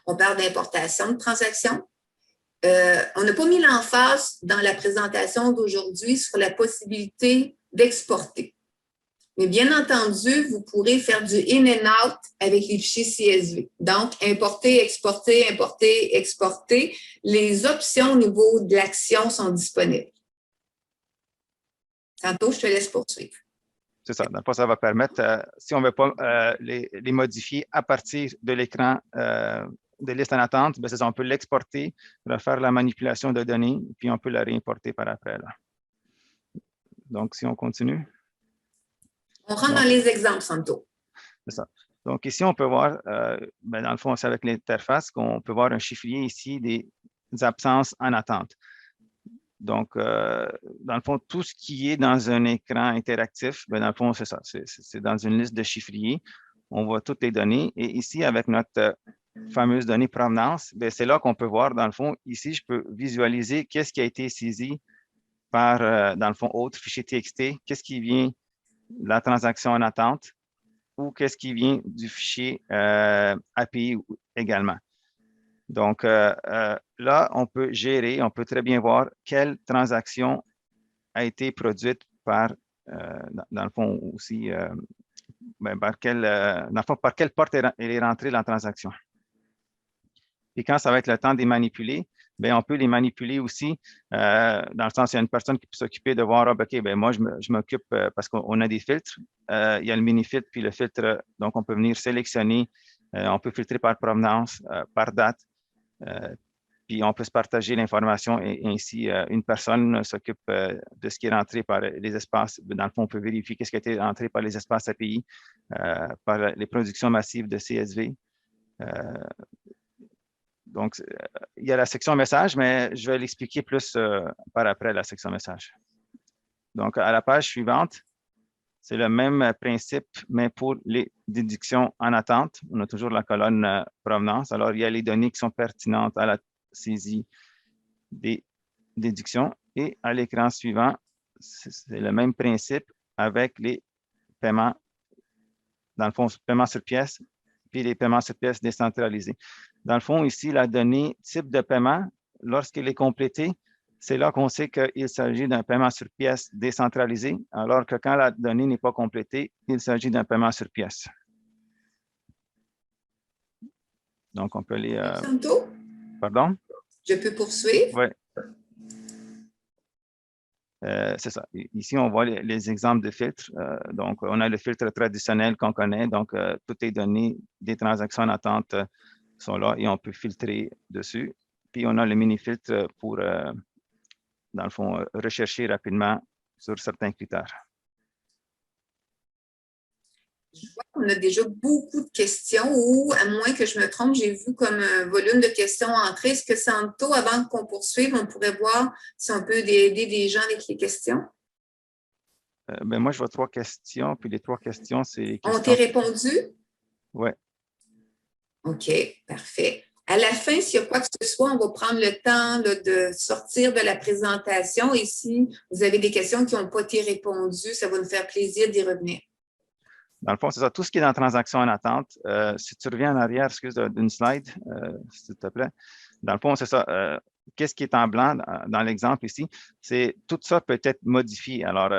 On parle d'importation de transactions. On n'a pas mis l'emphase dans la présentation d'aujourd'hui sur la possibilité d'exporter. Mais bien entendu, vous pourrez faire du in and out avec les fichiers CSV. Donc, importer, exporter. Les options au niveau de l'action sont disponibles. Santo, je te laisse poursuivre. C'est ça. Dans le fond, ça va permettre, si on ne veut pas les modifier à partir de l'écran de liste en attente, bien, c'est ça, on peut l'exporter, refaire la manipulation de données, puis on peut la réimporter par après. Là. Donc, si on continue. On rentre dans les exemples, Santo. C'est ça. Donc, ici, on peut voir, ben, dans le fond, c'est avec l'interface qu'on peut voir un chiffrier ici des absences en attente. Donc, dans le fond, tout ce qui est dans un écran interactif, bien, dans le fond, c'est ça. C'est dans une liste de chiffriers. On voit toutes les données. Et ici, avec notre fameuses données provenance, c'est là qu'on peut voir, dans le fond, ici, je peux visualiser qu'est-ce qui a été saisi par, dans le fond, autre fichier TXT, qu'est-ce qui vient de la transaction en attente ou qu'est-ce qui vient du fichier API également. Donc, là, on peut gérer, on peut très bien voir quelle transaction a été produite par, dans le fond aussi, par quelle porte elle est rentrée la transaction. Et quand ça va être le temps de les manipuler, on peut les manipuler aussi, dans le sens, il y a une personne qui peut s'occuper de voir, OK, moi, je m'occupe, parce qu'on a des filtres, il y a le mini-filtre, puis le filtre, donc on peut venir sélectionner, on peut filtrer par provenance, par date, puis on peut se partager l'information et ainsi, une personne s'occupe de ce qui est rentré par les espaces. Dans le fond, on peut vérifier qu'est-ce qui a été rentré par les espaces API, par les productions massives de CSV. Donc, il y a la section message, mais je vais l'expliquer plus par après la section message. Donc, à la page suivante, c'est le même principe, mais pour les déductions en attente. On a toujours la colonne provenance. Alors, il y a les données qui sont pertinentes à la saisie des déductions. Et à l'écran suivant, c'est le même principe avec les paiements, dans le fond, paiements sur pièce, puis les paiements sur pièce décentralisés. Dans le fond, ici, la donnée type de paiement, lorsqu'elle est complétée, c'est là qu'on sait qu'il s'agit d'un paiement sur pièce décentralisé, alors que quand la donnée n'est pas complétée, il s'agit d'un paiement sur pièce. Donc, on peut aller… Pardon? Je peux poursuivre? Oui. C'est ça. Ici, on voit les exemples de filtres. Donc, on a le filtre traditionnel qu'on connaît. Donc, toutes les données des transactions en attente sont là et on peut filtrer dessus. Puis, on a le mini-filtre pour, dans le fond, rechercher rapidement sur certains critères. Je vois qu'on a déjà beaucoup de questions ou, à moins que je me trompe, j'ai vu comme un volume de questions entrées. Est-ce que Santo, avant qu'on poursuive, on pourrait voir si on peut aider des gens avec les questions? Moi, je vois 3 questions, puis les 3 questions, c'est les questions… On t'est répondu? Oui. OK, parfait. À la fin, s'il y a quoi que ce soit, on va prendre le temps là, de sortir de la présentation. Et si vous avez des questions qui n'ont pas été répondues, ça va nous faire plaisir d'y revenir. Dans le fond, c'est ça. Tout ce qui est dans transaction en attente, si tu reviens en arrière, excuse, d'une slide, s'il te plaît. Dans le fond, c'est ça. Qu'est-ce qui est en blanc dans l'exemple ici? C'est tout ça peut être modifié. Alors,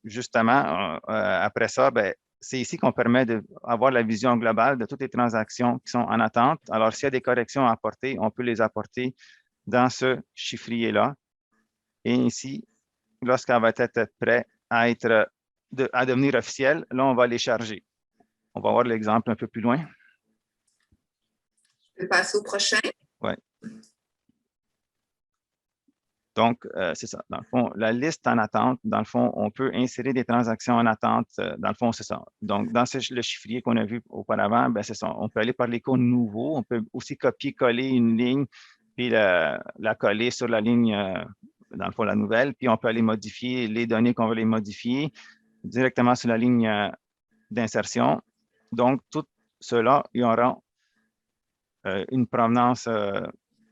justement, après ça, c'est ici qu'on permet d'avoir la vision globale de toutes les transactions qui sont en attente. Alors, s'il y a des corrections à apporter, on peut les apporter dans ce chiffrier-là. Et ici, lorsqu'elle va être prête à devenir officielle, là, on va les charger. On va voir l'exemple un peu plus loin. Je peux passer au prochain. Oui. Donc, c'est ça. Dans le fond, la liste en attente, dans le fond, on peut insérer des transactions en attente. Dans le fond, c'est ça. Donc, dans le chiffrier qu'on a vu auparavant, c'est ça. On peut aller par l'icône nouveau. On peut aussi copier-coller une ligne, puis la coller sur la ligne, dans le fond, la nouvelle. Puis, on peut aller modifier les données qu'on veut les modifier directement sur la ligne d'insertion. Donc, tout cela, il y aura une provenance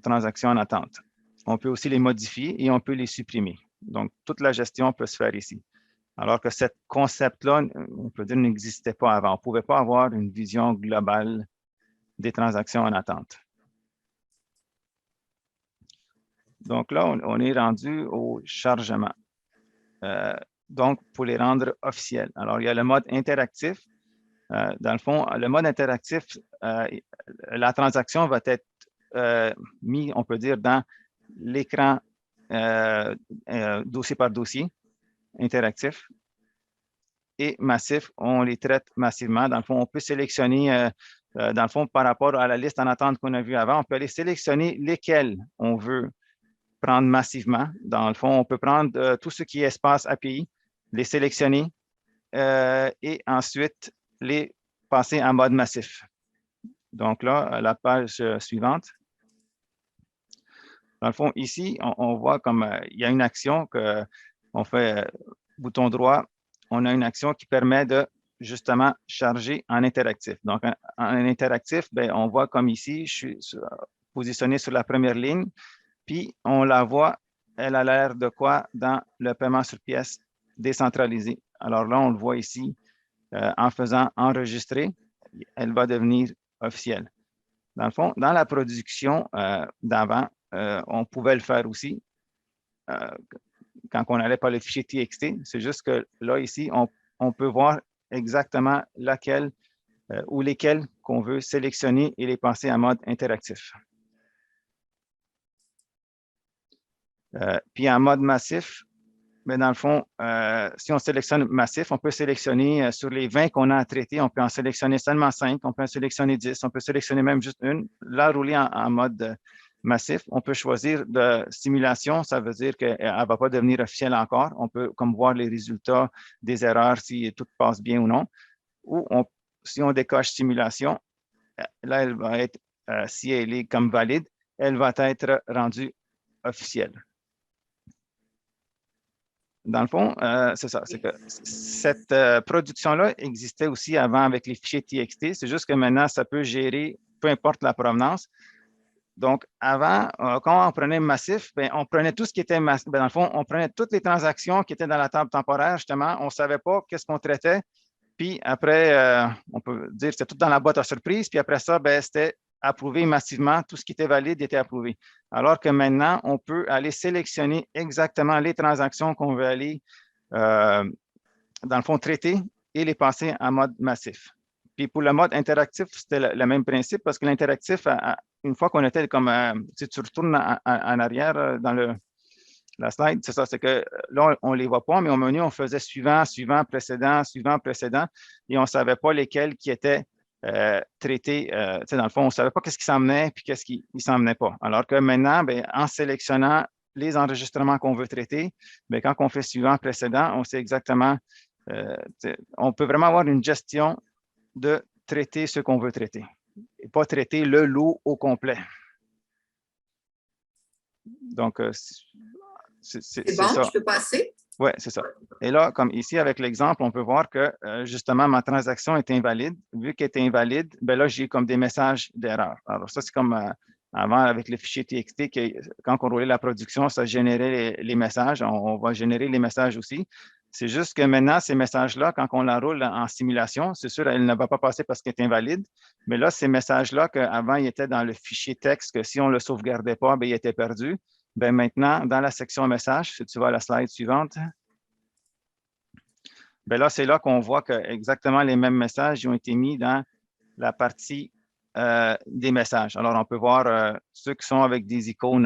transaction en attente. On peut aussi les modifier et on peut les supprimer. Donc, toute la gestion peut se faire ici. Alors que ce concept-là, on peut dire, n'existait pas avant. On ne pouvait pas avoir une vision globale des transactions en attente. Donc là, on est rendu au chargement. Donc, pour les rendre officiels. Alors, il y a le mode interactif. Dans le fond, le mode interactif, la transaction va être mise, on peut dire, dans l'écran dossier par dossier, interactif. Et massif, on les traite massivement. Dans le fond, on peut sélectionner, dans le fond, par rapport à la liste en attente qu'on a vue avant, on peut aller sélectionner lesquels on veut prendre massivement. Dans le fond, on peut prendre tout ce qui est espace API, les sélectionner et ensuite les passer en mode massif. Donc là, la page suivante. Dans le fond, ici, on voit comme il y a une action qu'on fait bouton droit. On a une action qui permet de justement chargée en interactif. Donc, en interactif, ben, on voit comme ici, je suis positionné sur la première ligne, puis on la voit, elle a l'air de quoi dans le paiement sur pièce décentralisé. Alors là, on le voit ici, en faisant enregistrer, elle va devenir officielle. Dans le fond, dans la production d'avant, on pouvait le faire aussi quand on allait par le fichier TXT. C'est juste que là, ici, on peut voir exactement laquelle ou lesquels qu'on veut sélectionner et les passer en mode interactif. Puis en mode massif, mais dans le fond, si on sélectionne massif, on peut sélectionner sur les 20 qu'on a à traiter, on peut en sélectionner seulement 5, on peut en sélectionner 10, on peut sélectionner même juste une. Là, rouler en mode massif, on peut choisir de simulation, ça veut dire qu'elle ne va pas devenir officielle encore. On peut comme voir les résultats des erreurs, si tout passe bien ou non. Ou si on décoche simulation, là, elle va être, si elle est comme valide, elle va être rendue officielle. Dans le fond, c'est ça. C'est que cette production-là existait aussi avant avec les fichiers TXT. C'est juste que maintenant, ça peut gérer peu importe la provenance. Donc, avant, quand on prenait massif, ben, on prenait tout ce qui était massif. Ben, dans le fond, on prenait toutes les transactions qui étaient dans la table temporaire, justement. On ne savait pas qu'est-ce qu'on traitait. Puis après, on peut dire que c'était tout dans la boîte à surprise. Puis après ça, ben, c'était approuvé massivement. Tout ce qui était valide était approuvé. Alors que maintenant, on peut aller sélectionner exactement les transactions qu'on veut aller, dans le fond, traiter et les passer en mode massif. Puis pour le mode interactif, c'était le même principe parce que l'interactif, une fois qu'on était comme, si tu retournes en arrière dans la slide, c'est ça, c'est que là, on ne les voit pas, mais au menu, on faisait suivant, suivant, précédent, et on ne savait pas lesquels qui étaient traités. Dans le fond, on ne savait pas qu'est-ce qui s'emmenait puis qu'est-ce qui ne s'emmenait pas. Alors que maintenant, bien, en sélectionnant les enregistrements qu'on veut traiter, bien, quand on fait suivant, précédent, on sait exactement, on peut vraiment avoir une gestion de traiter ce qu'on veut traiter et pas traiter le lot au complet. Donc, c'est bon, ça. Je peux passer? Oui, c'est ça. Et là, comme ici, avec l'exemple, on peut voir que justement, ma transaction est invalide. Vu qu'elle est invalide, ben là, j'ai comme des messages d'erreur. Alors, ça, c'est comme avant avec le fichier TXT, quand on roulait la production, ça générait les messages. On va générer les messages aussi. C'est juste que maintenant, ces messages-là, quand on la roule en simulation, c'est sûr, elle ne va pas passer parce qu'elle est invalide. Mais là, ces messages-là, qu'avant, ils étaient dans le fichier texte, que si on ne le sauvegardait pas, bien, ils étaient perdus. Ben maintenant, dans la section messages, si tu vas à la slide suivante, ben là, c'est là qu'on voit que exactement les mêmes messages ont été mis dans la partie des messages. Alors, on peut voir ceux qui sont avec des icônes,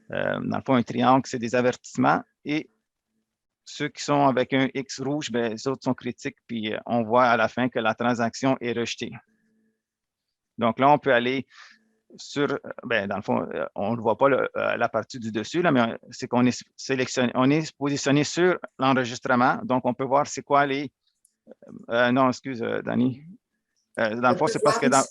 dans le fond, un triangle, c'est des avertissements, et ceux qui sont avec un X rouge, ben, les autres sont critiques, puis on voit à la fin que la transaction est rejetée. Donc là, on peut aller sur, ben, dans le fond, on ne voit pas la partie du dessus, là, mais c'est qu'on est sélectionné, on est positionné sur l'enregistrement. Donc, on peut voir c'est quoi les. Non, excuse, Dani. Dans le fond, c'est parce que dans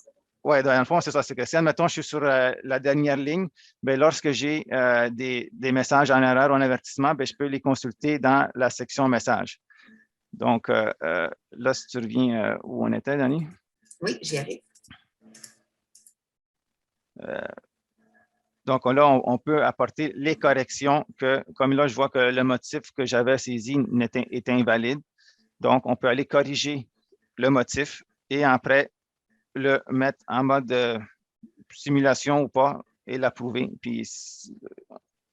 le fond, c'est ça. C'est que si, admettons, je suis sur la dernière ligne, ben, lorsque j'ai des messages en erreur ou en avertissement, ben, je peux les consulter dans la section messages. Donc, là, si tu reviens où on était, Dani? Oui, j'y arrive. Donc là, on peut apporter les corrections que, comme là, je vois que le motif que j'avais saisi est invalide. Donc, on peut aller corriger le motif et après le mettre en mode simulation ou pas et l'approuver, puis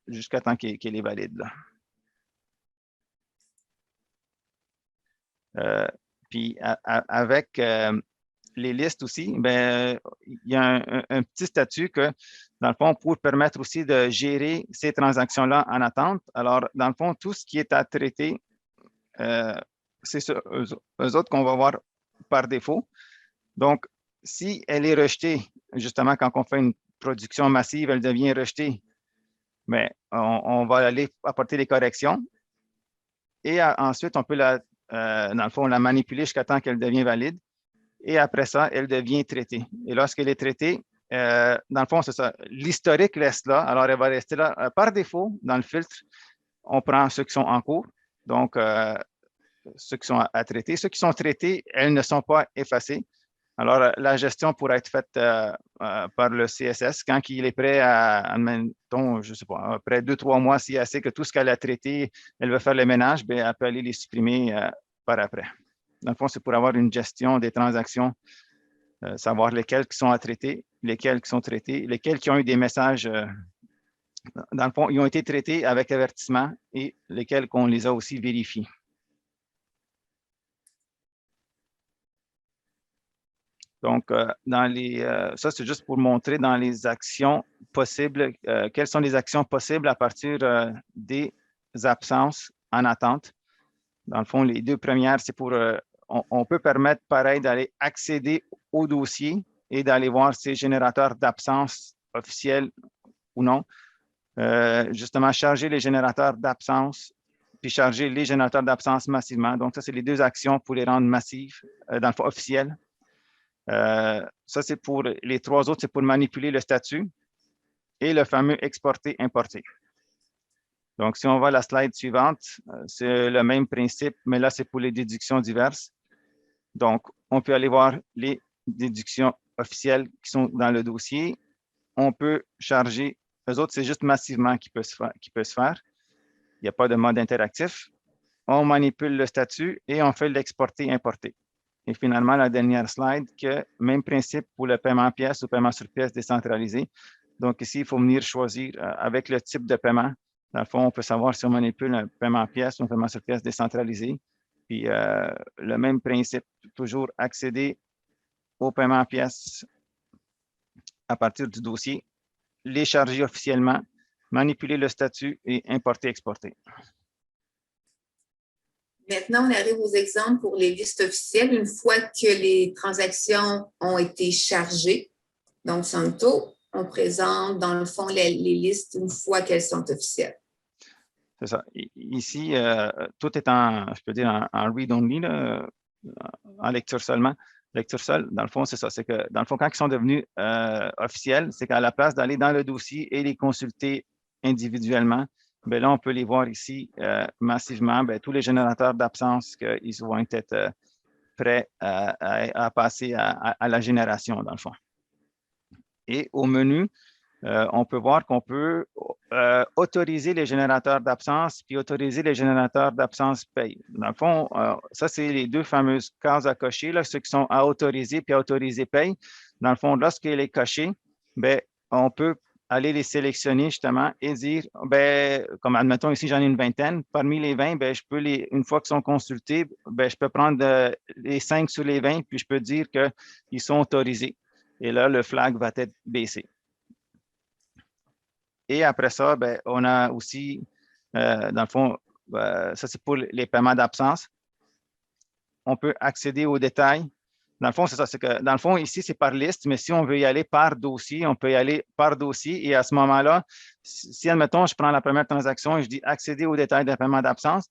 jusqu'à temps qu'il est valide. Puis avec les listes aussi, ben, il y a un petit statut que, dans le fond, pour permettre aussi de gérer ces transactions-là en attente. Alors, dans le fond, tout ce qui est à traiter, c'est eux autres qu'on va voir par défaut. Donc, si elle est rejetée, justement, quand on fait une production massive, elle devient rejetée, mais on va aller apporter des corrections. Et ensuite, on peut dans le fond, la manipuler jusqu'à temps qu'elle devient valide. Et après ça, elle devient traitée. Et lorsqu'elle est traitée, dans le fond, c'est ça. L'historique reste là. Alors, elle va rester là. Par défaut, dans le filtre, on prend ceux qui sont en cours. Donc, ceux qui sont à traiter. Ceux qui sont traités, elles ne sont pas effacées. Alors, la gestion pourrait être faite par le CSS quand il est prêt à, admettons, je ne sais pas, après 2-3 mois, s'il y a assez que tout ce qu'elle a traité, elle veut faire le ménage, bien, elle peut aller les supprimer par après. Dans le fond, c'est pour avoir une gestion des transactions, savoir lesquelles qui sont à traiter, lesquelles qui sont traitées, lesquelles qui ont eu des messages, dans le fond, ils ont été traités avec avertissement et lesquels qu'on les a aussi vérifiés. Donc, ça, c'est juste pour montrer dans les actions possibles, quelles sont les actions possibles à partir des absences en attente. Dans le fond, les deux premières, c'est pour, on peut permettre, pareil, d'aller accéder au dossier et d'aller voir ces générateurs d'absence officiels ou non. Justement, charger les générateurs d'absence puis charger les générateurs d'absence massivement. Donc, ça, c'est les deux actions pour les rendre massifs, dans le fond, officiels. Ça, c'est pour les trois autres, c'est pour manipuler le statut et le fameux exporter-importer. Donc, si on va à la slide suivante, c'est le même principe, mais là, c'est pour les déductions diverses. Donc, on peut aller voir les déductions officielles qui sont dans le dossier. On peut charger, eux autres, c'est juste massivement qui peut se faire. Il n'y a pas de mode interactif. On manipule le statut et on fait l'exporter-importer. Et finalement, la dernière slide, que même principe pour le paiement en pièces ou paiement sur pièces décentralisé. Donc ici, il faut venir choisir avec le type de paiement. Dans le fond, on peut savoir si on manipule un paiement en pièces ou un paiement sur pièces décentralisé. Puis le même principe, toujours accéder au paiement en pièces à partir du dossier, les charger officiellement, manipuler le statut et importer-exporter. Maintenant, on arrive aux exemples pour les listes officielles. Une fois que les transactions ont été chargées, donc Santo, on présente dans le fond les listes une fois qu'elles sont officielles. C'est ça. Ici, tout est en, je peux dire, en read-only, en lecture seulement. Lecture seule, dans le fond, c'est ça. C'est que, dans le fond, quand ils sont devenus officiels, c'est qu'à la place d'aller dans le dossier et les consulter individuellement, bien là, on peut les voir ici massivement. Bien, tous les générateurs d'absence qu'ils vont être prêts à passer à la génération, dans le fond. Et au menu, on peut voir qu'on peut autoriser les générateurs d'absence puis autoriser les générateurs d'absence paye. Dans le fond, ça, c'est les deux fameuses cases à cocher, là, ceux qui sont à autoriser puis à autoriser paye. Dans le fond, lorsqu'il est coché, bien, on peut aller les sélectionner justement et dire, bien, comme admettons ici, j'en ai une vingtaine. Parmi les 20, bien, je peux une fois qu'ils sont consultés, bien, je peux prendre les 5 sur les 20 puis je peux dire qu'ils sont autorisés. Et là, le flag va être baissé. Et après ça, bien, on a aussi, dans le fond, ça c'est pour les paiements d'absence. On peut accéder aux détails. Dans le fond, c'est ça. C'est que, dans le fond, ici, c'est par liste, mais si on veut y aller par dossier, on peut y aller par dossier. Et à ce moment-là, si, admettons, je prends la première transaction et je dis accéder aux détails d'un paiement d'absence,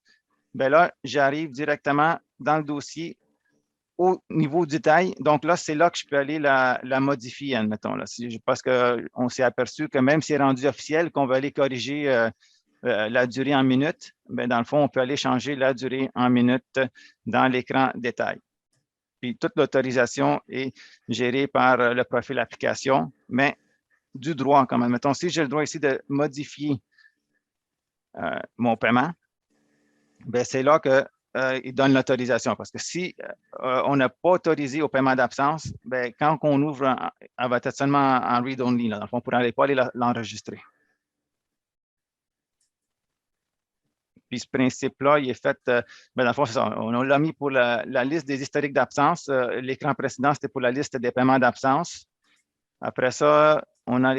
bien là, j'arrive directement dans le dossier au niveau du détail. Donc là, c'est là que je peux aller la modifier, admettons. Là, parce qu'on s'est aperçu que même si c'est rendu officiel, qu'on va aller corriger la durée en minutes, bien, dans le fond, on peut aller changer la durée en minutes dans l'écran détail. Puis toute l'autorisation est gérée par le profil application, mais du droit, comme admettons, si j'ai le droit ici de modifier mon paiement, bien, c'est là que il donne l'autorisation. Parce que si on n'a pas autorisé au paiement d'absence, bien, quand on ouvre, elle va être seulement en read-only. Dans le fond, on ne pourrait pas aller l'enregistrer. Puis ce principe-là, il est fait, bien, dans le fond, c'est ça. On l'a mis pour la liste des historiques d'absence. L'écran précédent, c'était pour la liste des paiements d'absence. Après ça, on a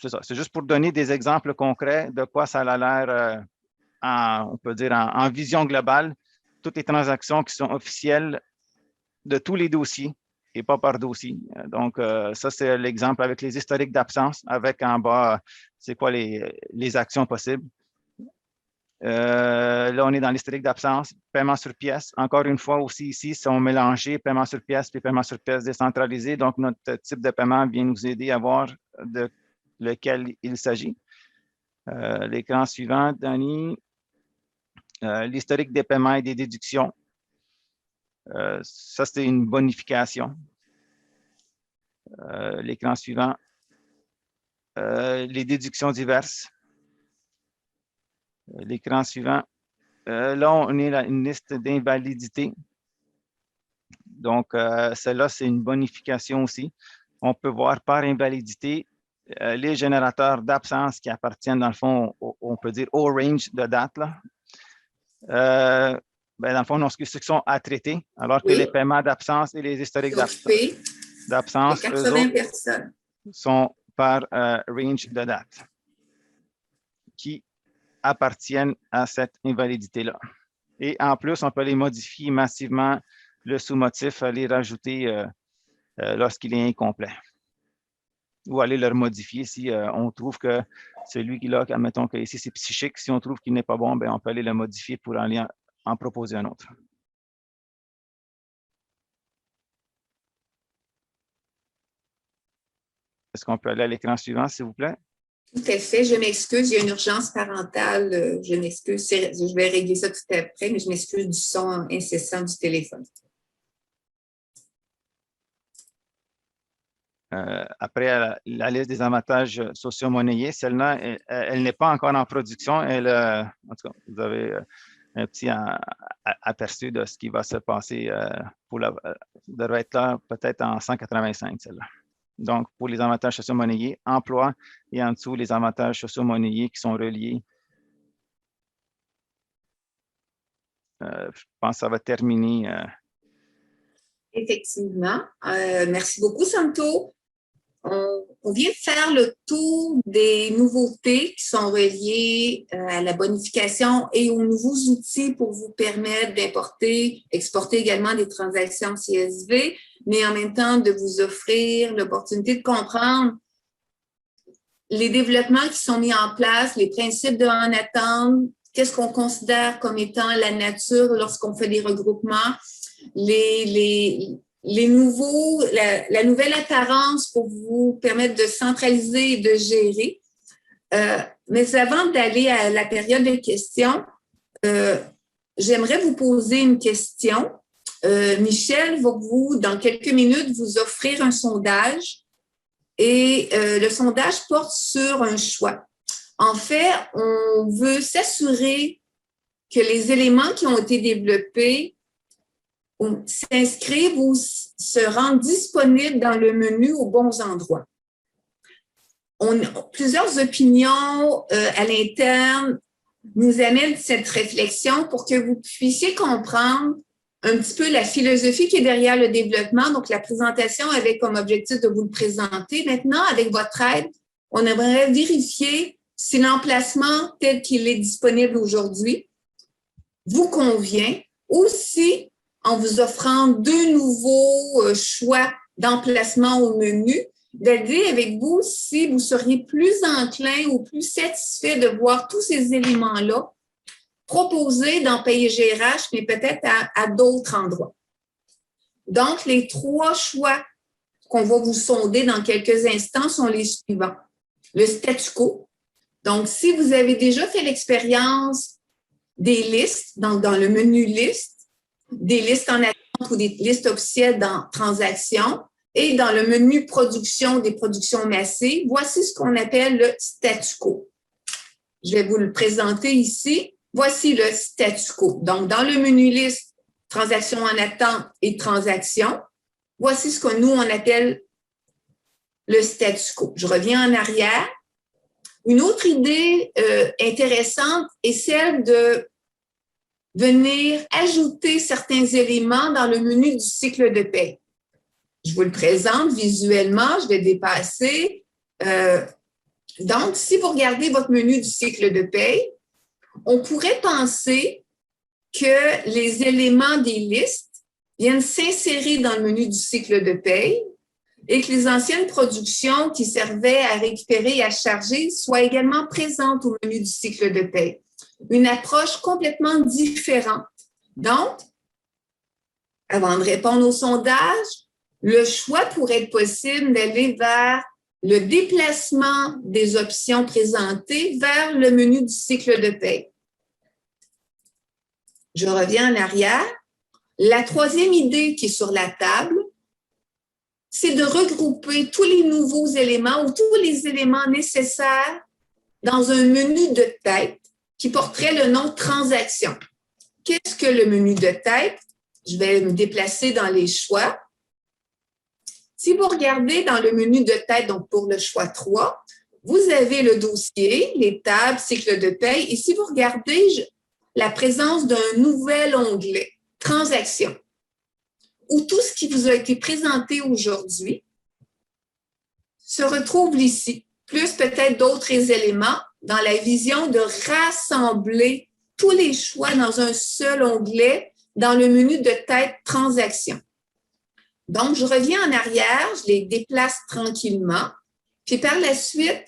c'est ça. C'est juste pour donner des exemples concrets de quoi ça a l'air, on peut dire, en vision globale. Toutes les transactions qui sont officielles de tous les dossiers et pas par dossier. Donc, ça, c'est l'exemple avec les historiques d'absence, avec en bas, c'est quoi les actions possibles. Là, on est dans l'historique d'absence, paiement sur pièce. Encore une fois, aussi ici, sont mélangés paiement sur pièce et paiement sur pièce décentralisé. Donc, notre type de paiement vient nous aider à voir de lequel il s'agit. L'écran suivant, Danny. L'historique des paiements et des déductions. Ça, c'est une bonification. L'écran suivant. Les déductions diverses. L'écran suivant. Là, on est à une liste d'invalidité. Donc, celle-là, c'est une bonification aussi. On peut voir par invalidité les générateurs d'absence qui appartiennent, dans le fond, on peut dire au range de date. Là. Dans le fond, ceux qui sont à traiter, alors que les paiements d'absence et les historiques d'absence, eux autres, sont par range de date qui appartiennent à cette invalidité-là. Et en plus, on peut les modifier massivement, le sous-motif, les rajouter lorsqu'il est incomplet. Ou aller le modifier si on trouve que celui qui là, admettons que ici c'est psychique, si on trouve qu'il n'est pas bon, bien, on peut aller le modifier pour en proposer un autre. Est-ce qu'on peut aller à l'écran suivant, s'il vous plaît? Tout à fait. Je m'excuse, il y a une urgence parentale. Je m'excuse. Je vais régler ça tout après, mais je m'excuse du son incessant du téléphone. Après, la liste des avantages sociaux monnayés, celle-là, elle n'est pas encore en production. En tout cas, vous avez un petit aperçu de ce qui va se passer devrait être là peut-être en 185, celle-là. Donc, pour les avantages sociaux monnayés, emploi, et en dessous, les avantages sociaux monnayés qui sont reliés. Je pense que ça va terminer. Effectivement. Merci beaucoup, Santo. On vient de faire le tour des nouveautés qui sont reliées à la bonification et aux nouveaux outils pour vous permettre d'importer, exporter également des transactions CSV, mais en même temps de vous offrir l'opportunité de comprendre les développements qui sont mis en place, les principes de en attendre, qu'est-ce qu'on considère comme étant la nature lorsqu'on fait des regroupements, les nouveaux, la nouvelle apparence pour vous permettre de centraliser et de gérer. Mais avant d'aller à la période de questions, j'aimerais vous poser une question. Michel va dans quelques minutes, vous offrir un sondage et le sondage porte sur un choix. En fait, on veut s'assurer que les éléments qui ont été développés s'inscrivent ou se rendent disponibles dans le menu aux bons endroits. Plusieurs opinions à l'interne nous amènent cette réflexion pour que vous puissiez comprendre un petit peu la philosophie qui est derrière le développement. Donc, la présentation avait comme objectif de vous le présenter. Maintenant, avec votre aide, on aimerait vérifier si l'emplacement tel qu'il est disponible aujourd'hui vous convient ou si en vous offrant deux nouveaux choix d'emplacement au menu, d'aller avec vous si vous seriez plus enclin ou plus satisfait de voir tous ces éléments-là proposés dans Payer GRH, mais peut-être à d'autres endroits. Donc, les trois choix qu'on va vous sonder dans quelques instants sont les suivants. Le statu quo. Donc, si vous avez déjà fait l'expérience des listes, donc dans le menu liste, des listes en attente ou des listes officielles dans transactions et dans le menu production des productions massées, voici ce qu'on appelle le statu quo. Je vais vous le présenter ici. Voici le statu quo. Donc, dans le menu liste, transactions en attente et transactions, voici ce que nous, on appelle le statu quo. Je reviens en arrière. Une autre idée intéressante est celle de venir ajouter certains éléments dans le menu du cycle de paie. Je vous le présente visuellement, je vais dépasser. Donc, si vous regardez votre menu du cycle de paie, on pourrait penser que les éléments des listes viennent s'insérer dans le menu du cycle de paie et que les anciennes productions qui servaient à récupérer et à charger soient également présentes au menu du cycle de paie. Une approche complètement différente. Donc, avant de répondre au sondage, le choix pourrait être possible d'aller vers le déplacement des options présentées vers le menu du cycle de paie. Je reviens en arrière. La troisième idée qui est sur la table, c'est de regrouper tous les nouveaux éléments ou tous les éléments nécessaires dans un menu de tête qui porterait le nom transaction. Qu'est-ce que le menu de tête? Je vais me déplacer dans les choix. Si vous regardez dans le menu de tête, donc pour le choix 3, vous avez le dossier, les tables, cycle de paye. Et si vous regardez la présence d'un nouvel onglet, transaction, où tout ce qui vous a été présenté aujourd'hui se retrouve ici, plus peut-être d'autres éléments dans la vision de rassembler tous les choix dans un seul onglet dans le menu de tête transaction. Donc, je reviens en arrière, je les déplace tranquillement, puis par la suite,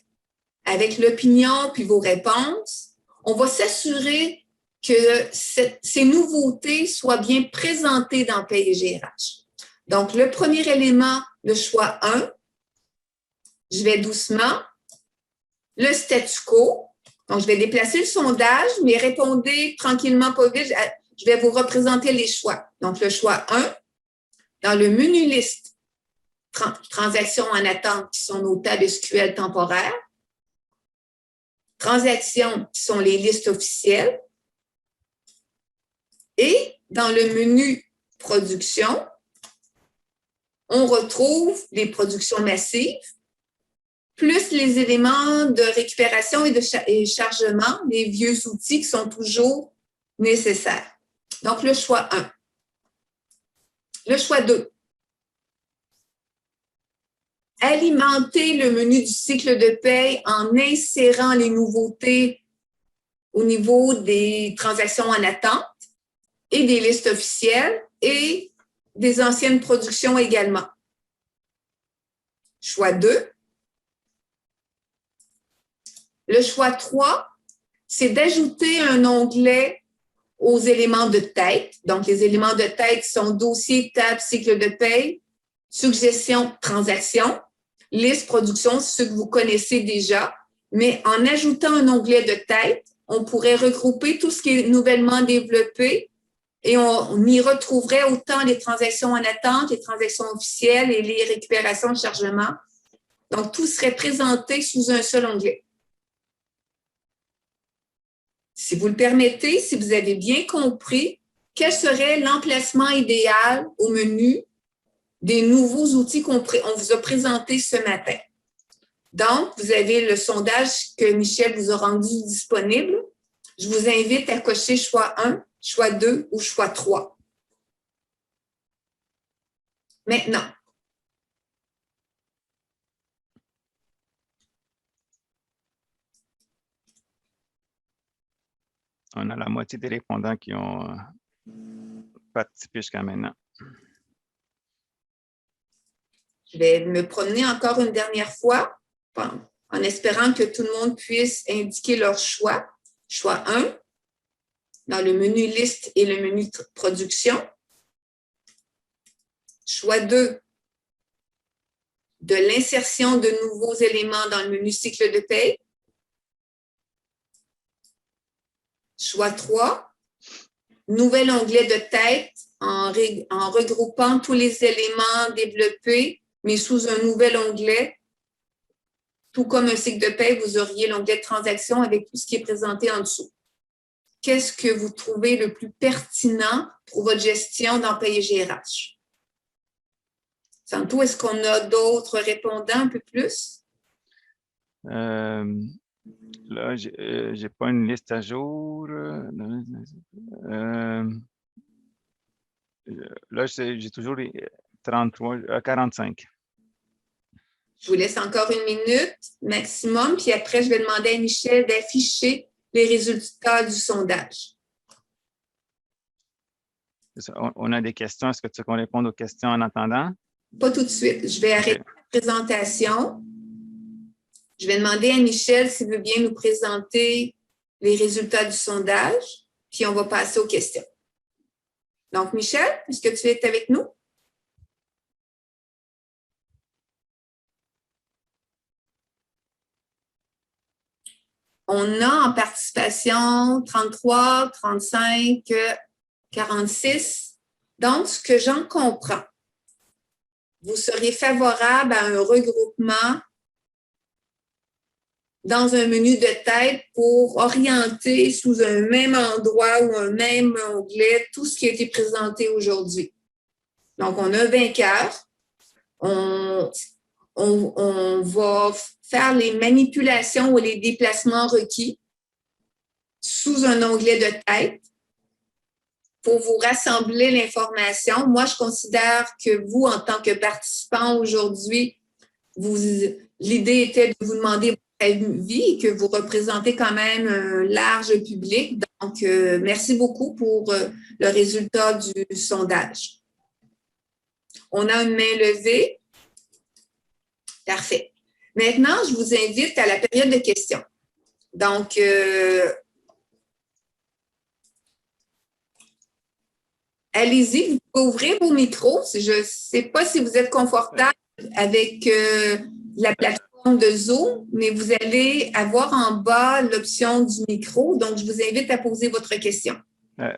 avec l'opinion puis vos réponses, on va s'assurer que ces nouveautés soient bien présentées dans Paye et GRH. Donc, le premier élément, le choix 1, je vais doucement. Le statu quo, donc je vais déplacer le sondage, mais répondez tranquillement, pas vite. Je vais vous représenter les choix. Donc, le choix 1, dans le menu liste, transactions en attente qui sont nos tables SQL temporaires, transactions qui sont les listes officielles, et dans le menu production, on retrouve les productions massives, plus les éléments de récupération et de chargement, les vieux outils qui sont toujours nécessaires. Donc, le choix 1. Le choix 2. Alimenter le menu du cycle de paye en insérant les nouveautés au niveau des transactions en attente et des listes officielles et des anciennes productions également. Choix 2. Le choix 3, c'est d'ajouter un onglet aux éléments de tête. Donc, les éléments de tête sont dossier, table, cycle de paye, suggestion, transaction, liste, production, ceux que vous connaissez déjà. Mais en ajoutant un onglet de tête, on pourrait regrouper tout ce qui est nouvellement développé et on y retrouverait autant les transactions en attente, les transactions officielles et les récupérations de chargement. Donc, tout serait présenté sous un seul onglet. Si vous le permettez, si vous avez bien compris, quel serait l'emplacement idéal au menu des nouveaux outils qu'on vous a présentés ce matin? Donc, vous avez le sondage que Michel vous a rendu disponible. Je vous invite à cocher choix 1, choix 2 ou choix 3. Maintenant, on a la moitié des répondants qui ont participé jusqu'à maintenant. Je vais me promener encore une dernière fois en espérant que tout le monde puisse indiquer leur choix. Choix 1, dans le menu liste et le menu production. Choix 2, de l'insertion de nouveaux éléments dans le menu cycle de paye. Choix 3, nouvel onglet de tête en regroupant tous les éléments développés, mais sous un nouvel onglet. Tout comme un cycle de paie, vous auriez l'onglet de transaction avec tout ce qui est présenté en dessous. Qu'est-ce que vous trouvez le plus pertinent pour votre gestion dans Paye et GRH? Santo, est-ce qu'on a d'autres répondants un peu plus? Là, je n'ai pas une liste à jour. Là, j'ai toujours les 45. Je vous laisse encore une minute maximum, puis après, je vais demander à Michel d'afficher les résultats du sondage. On a des questions. Est-ce que tu veux qu'on réponde aux questions en attendant? Pas tout de suite. Je vais arrêter la présentation. Je vais demander à Michel s'il veut bien nous présenter les résultats du sondage, puis on va passer aux questions. Donc, Michel, est-ce que tu es avec nous? On a en participation 33, 35, 46. Donc, ce que j'en comprends, vous seriez favorable à un regroupement dans un menu de tête pour orienter sous un même endroit ou un même onglet tout ce qui a été présenté aujourd'hui. Donc, on a un vainqueur. On va faire les manipulations ou les déplacements requis sous un onglet de tête pour vous rassembler l'information. Moi, je considère que vous, en tant que participant aujourd'hui, l'idée était de vous demander votre avis et que vous représentez quand même un large public. Donc, merci beaucoup pour le résultat du sondage. On a une main levée. Parfait. Maintenant, je vous invite à la période de questions. Donc, allez-y, vous pouvez ouvrir vos micros. Je ne sais pas si vous êtes confortable avec la plateforme de Zoom, mais vous allez avoir en bas l'option du micro. Donc, je vous invite à poser votre question.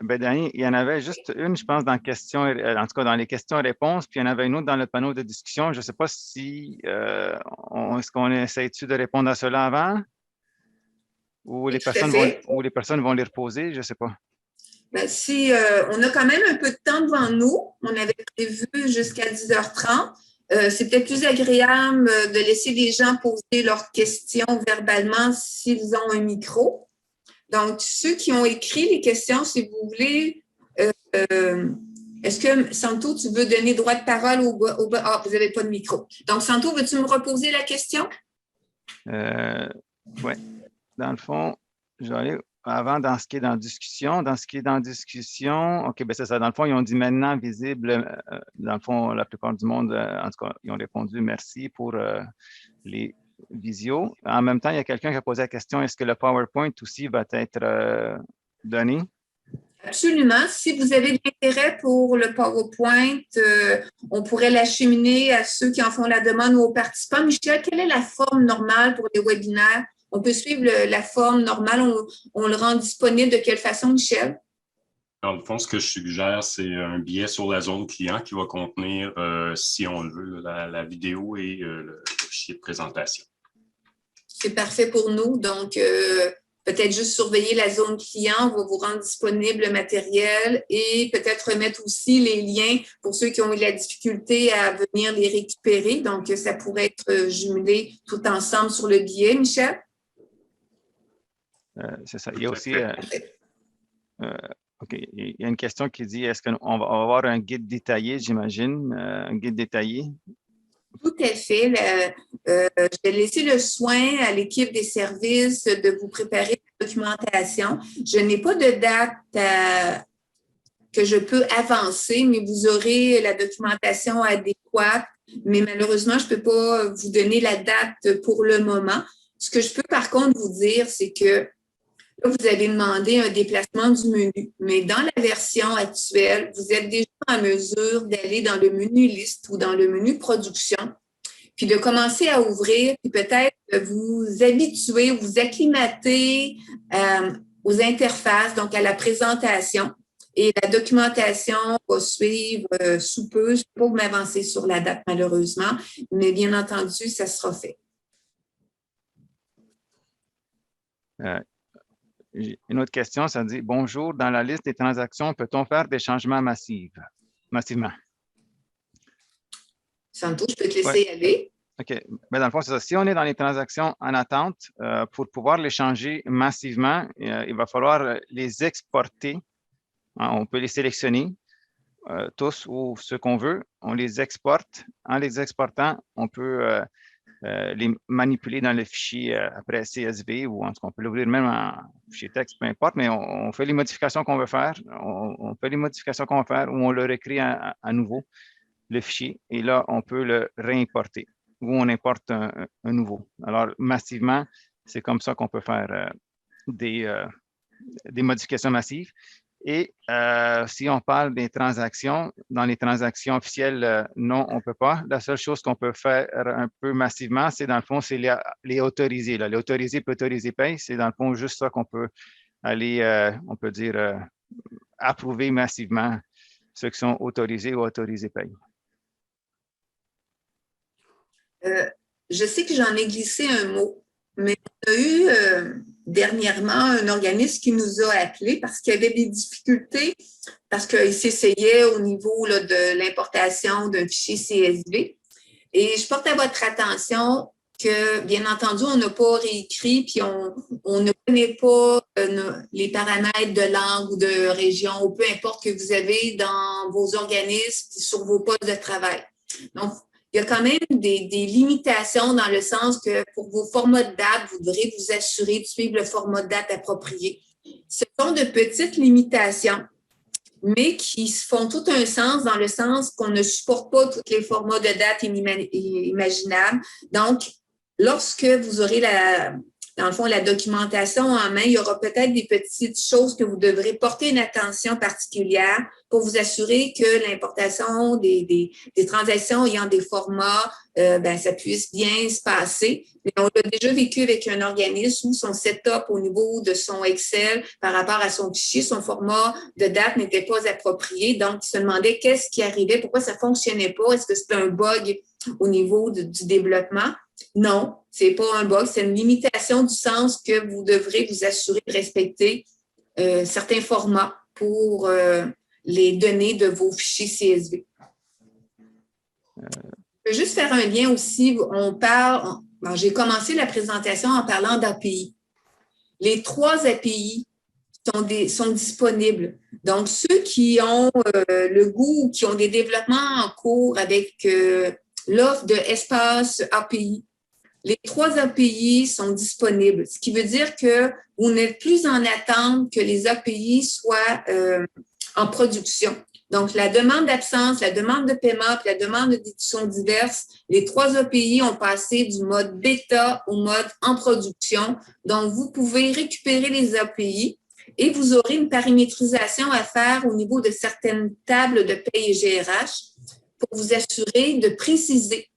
Dany, il y en avait juste une, je pense, en tout cas dans les questions-réponses, puis il y en avait une autre dans le panneau de discussion. Je ne sais pas si est-ce qu'on essaie-tu de répondre à cela avant ou les personnes vont les reposer, je ne sais pas. Ben, si on a quand même un peu de temps devant nous, on avait prévu jusqu'à 10h30. C'est peut-être plus agréable de laisser les gens poser leurs questions verbalement s'ils ont un micro. Donc, ceux qui ont écrit les questions, si vous voulez, est-ce que, Santo, tu veux donner droit de parole au ah, vous n'avez pas de micro. Donc, Santo, veux-tu me reposer la question? Oui. Dans le fond, je vais aller avant dans ce qui est dans discussion. Dans ce qui est dans discussion, OK, ben c'est ça. Dans le fond, ils ont dit maintenant visible. Dans le fond, la plupart du monde, en tout cas, ils ont répondu merci pour les visio. En même temps, il y a quelqu'un qui a posé la question, est-ce que le PowerPoint aussi va être donné? Absolument. Si vous avez de l'intérêt pour le PowerPoint, on pourrait l'acheminer à ceux qui en font la demande ou aux participants. Michel, quelle est la forme normale pour les webinaires? On peut suivre la forme normale. On le rend disponible de quelle façon, Michel? Dans le fond, ce que je suggère, c'est un billet sur la zone client qui va contenir, si on le veut, la vidéo et le fichier de présentation. C'est parfait pour nous. Donc, peut-être juste surveiller la zone client. On va vous rendre disponible le matériel et peut-être remettre aussi les liens pour ceux qui ont eu la difficulté à venir les récupérer. Donc, ça pourrait être jumelé tout ensemble sur le billet. Michel? C'est ça. Il y a aussi... OK. Il y a une question qui dit, est-ce qu'on va avoir un guide détaillé, j'imagine, un guide détaillé? Tout à fait. Je vais laisser le soin à l'équipe des services de vous préparer la documentation. Je n'ai pas de date que je peux avancer, mais vous aurez la documentation adéquate. Mais malheureusement, je ne peux pas vous donner la date pour le moment. Ce que je peux par contre vous dire, c'est que là, vous avez demandé un déplacement du menu, mais dans la version actuelle, vous êtes déjà en mesure d'aller dans le menu liste ou dans le menu production, puis de commencer à ouvrir, puis peut-être vous habituer, vous acclimater aux interfaces, donc à la présentation. Et la documentation va suivre sous peu. Je ne peux pas m'avancer sur la date, malheureusement, mais bien entendu, ça sera fait. Une autre question, ça dit « Bonjour, dans la liste des transactions, peut-on faire des changements massivement? » Santo, je peux te laisser aller. OK. Mais dans le fond, c'est ça. Si on est dans les transactions en attente, pour pouvoir les changer massivement, il va falloir les exporter. On peut les sélectionner tous ou ceux qu'on veut. On les exporte. En les exportant, on peut les manipuler dans le fichier après CSV ou en tout cas, on peut l'ouvrir même en fichier texte, peu importe, mais on fait les modifications qu'on veut faire. On fait les modifications qu'on veut faire ou on le réécrit à nouveau, le fichier, et là, on peut le réimporter ou on importe un nouveau. Alors, massivement, c'est comme ça qu'on peut faire des modifications massives. Et si on parle des transactions, dans les transactions officielles, non, on ne peut pas. La seule chose qu'on peut faire un peu massivement, c'est dans le fond, c'est les autoriser. Les autoriser, peut autoriser paye, c'est dans le fond juste ça qu'on peut aller, on peut dire, approuver massivement ceux qui sont autorisés ou autorisés payent. Je sais que j'en ai glissé un mot, mais on a eu dernièrement un organisme qui nous a appelés parce qu'il y avait des difficultés, parce qu'il s'essayait au niveau là, de l'importation d'un fichier CSV. Et je porte à votre attention que, bien entendu, on n'a pas réécrit, puis on ne connaît pas les paramètres de langue ou de région, ou peu importe que vous avez dans vos organismes, sur vos postes de travail. Donc, il y a quand même des limitations dans le sens que pour vos formats de date, vous devrez vous assurer de suivre le format de date approprié. Ce sont de petites limitations, mais qui font tout un sens dans le sens qu'on ne supporte pas tous les formats de date imaginables. Donc, lorsque vous aurez dans le fond, la documentation en main, il y aura peut-être des petites choses que vous devrez porter une attention particulière pour vous assurer que l'importation des transactions ayant des formats, ça puisse bien se passer. Mais on l'a déjà vécu avec un organisme où son setup au niveau de son Excel par rapport à son fichier, son format de date n'était pas approprié. Donc, il se demandait qu'est-ce qui arrivait, pourquoi ça ne fonctionnait pas, est-ce que c'était un bug au niveau du développement? Non, ce n'est pas un bug, c'est une limitation du sens que vous devrez vous assurer de respecter certains formats pour les données de vos fichiers CSV. Je veux juste faire un lien aussi, j'ai commencé la présentation en parlant d'API. Les 3 API sont disponibles. Donc, ceux qui ont le goût, qui ont des développements en cours avec l'offre de espace API. Les 3 API sont disponibles, ce qui veut dire que vous n'êtes plus en attente que les API soient en production. Donc, la demande d'absence, la demande de paiement et la demande de déduction diverses, les 3 API ont passé du mode bêta au mode en production. Donc, vous pouvez récupérer les API et vous aurez une paramétrisation à faire au niveau de certaines tables de paie et GRH pour vous assurer de préciser.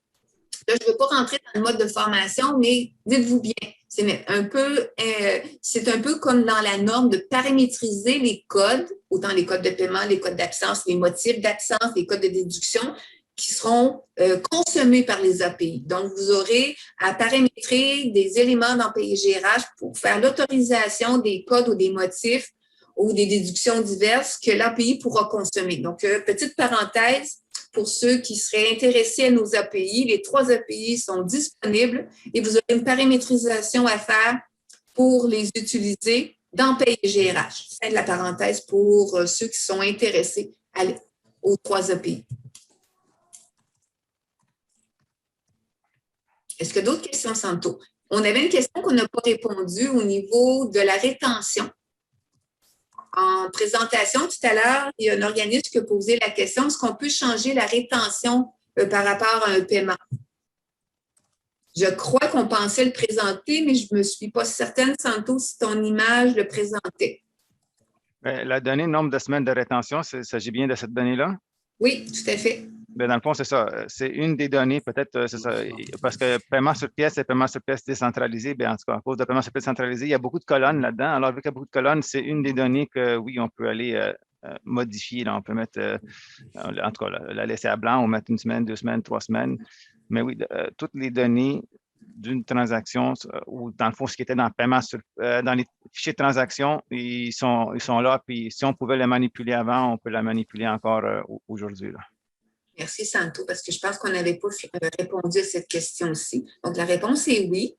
Là, je ne veux pas rentrer dans le mode de formation, mais dites-vous bien, c'est un peu comme dans la norme de paramétriser les codes, autant les codes de paiement, les codes d'absence, les motifs d'absence, les codes de déduction, qui seront consommés par les API. Donc, vous aurez à paramétrer des éléments dans PIGRH pour faire l'autorisation des codes ou des motifs ou des déductions diverses que l'API pourra consommer. Donc, petite parenthèse, pour ceux qui seraient intéressés à nos API, les 3 API sont disponibles et vous aurez une paramétrisation à faire pour les utiliser dans PIGRH. Fin de la parenthèse pour ceux qui sont intéressés aux 3 API. Est-ce que d'autres questions, Santo? On avait une question qu'on n'a pas répondu au niveau de la rétention. En présentation tout à l'heure, il y a un organisme qui a posé la question, est-ce qu'on peut changer la rétention par rapport à un paiement? Je crois qu'on pensait le présenter, mais je ne me suis pas certaine, Santo, si ton image le présentait. La donnée nombre de semaines de rétention, il s'agit bien de cette donnée-là? Oui, tout à fait. Bien, dans le fond, c'est ça. C'est une des données, peut-être, c'est ça. Parce que paiement sur pièce et paiement sur pièce décentralisé, bien, en tout cas, à cause de paiement sur pièce décentralisé, il y a beaucoup de colonnes là-dedans. Alors, vu qu'il y a beaucoup de colonnes, c'est une des données que, oui, on peut aller modifier. Là. On peut mettre, en tout cas, la laisser à blanc, ou mettre 1 semaine, 2 semaines, 3 semaines. Mais oui, toutes les données d'une transaction, ou dans le fond, ce qui était dans le paiement dans les fichiers de transaction, ils sont là. Puis si on pouvait les manipuler avant, on peut la manipuler encore aujourd'hui. Là. Merci, Santo, parce que je pense qu'on n'avait pas répondu à cette question-ci. Donc, la réponse est oui.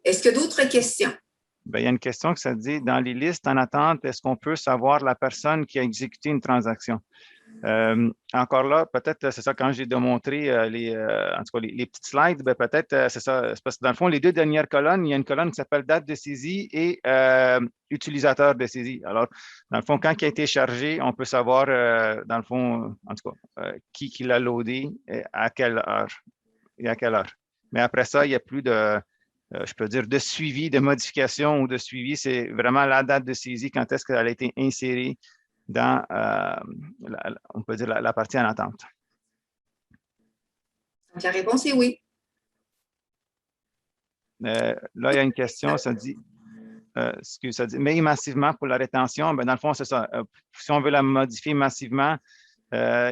Est-ce qu'il y a d'autres questions? Bien, il y a une question qui se dit, dans les listes en attente, est-ce qu'on peut savoir la personne qui a exécuté une transaction? Encore là, peut-être, c'est ça, quand j'ai démontré en tout cas, les petites slides, ben, peut-être, c'est ça, c'est parce que dans le fond, les 2 dernières colonnes, il y a une colonne qui s'appelle date de saisie et utilisateur de saisie. Alors, dans le fond, quand il a été chargé, on peut savoir, dans le fond, en tout cas, qui l'a loadé, à quelle heure et à quelle heure. Mais après ça, il n'y a plus de, je peux dire, de suivi, de modification ou de suivi. C'est vraiment la date de saisie, quand est-ce qu'elle a été insérée dans, on peut dire, la partie en attente. Donc, la réponse est oui. Là, il y a une question, ça dit, mais massivement pour la rétention, ben, dans le fond, c'est ça. Si on veut la modifier massivement,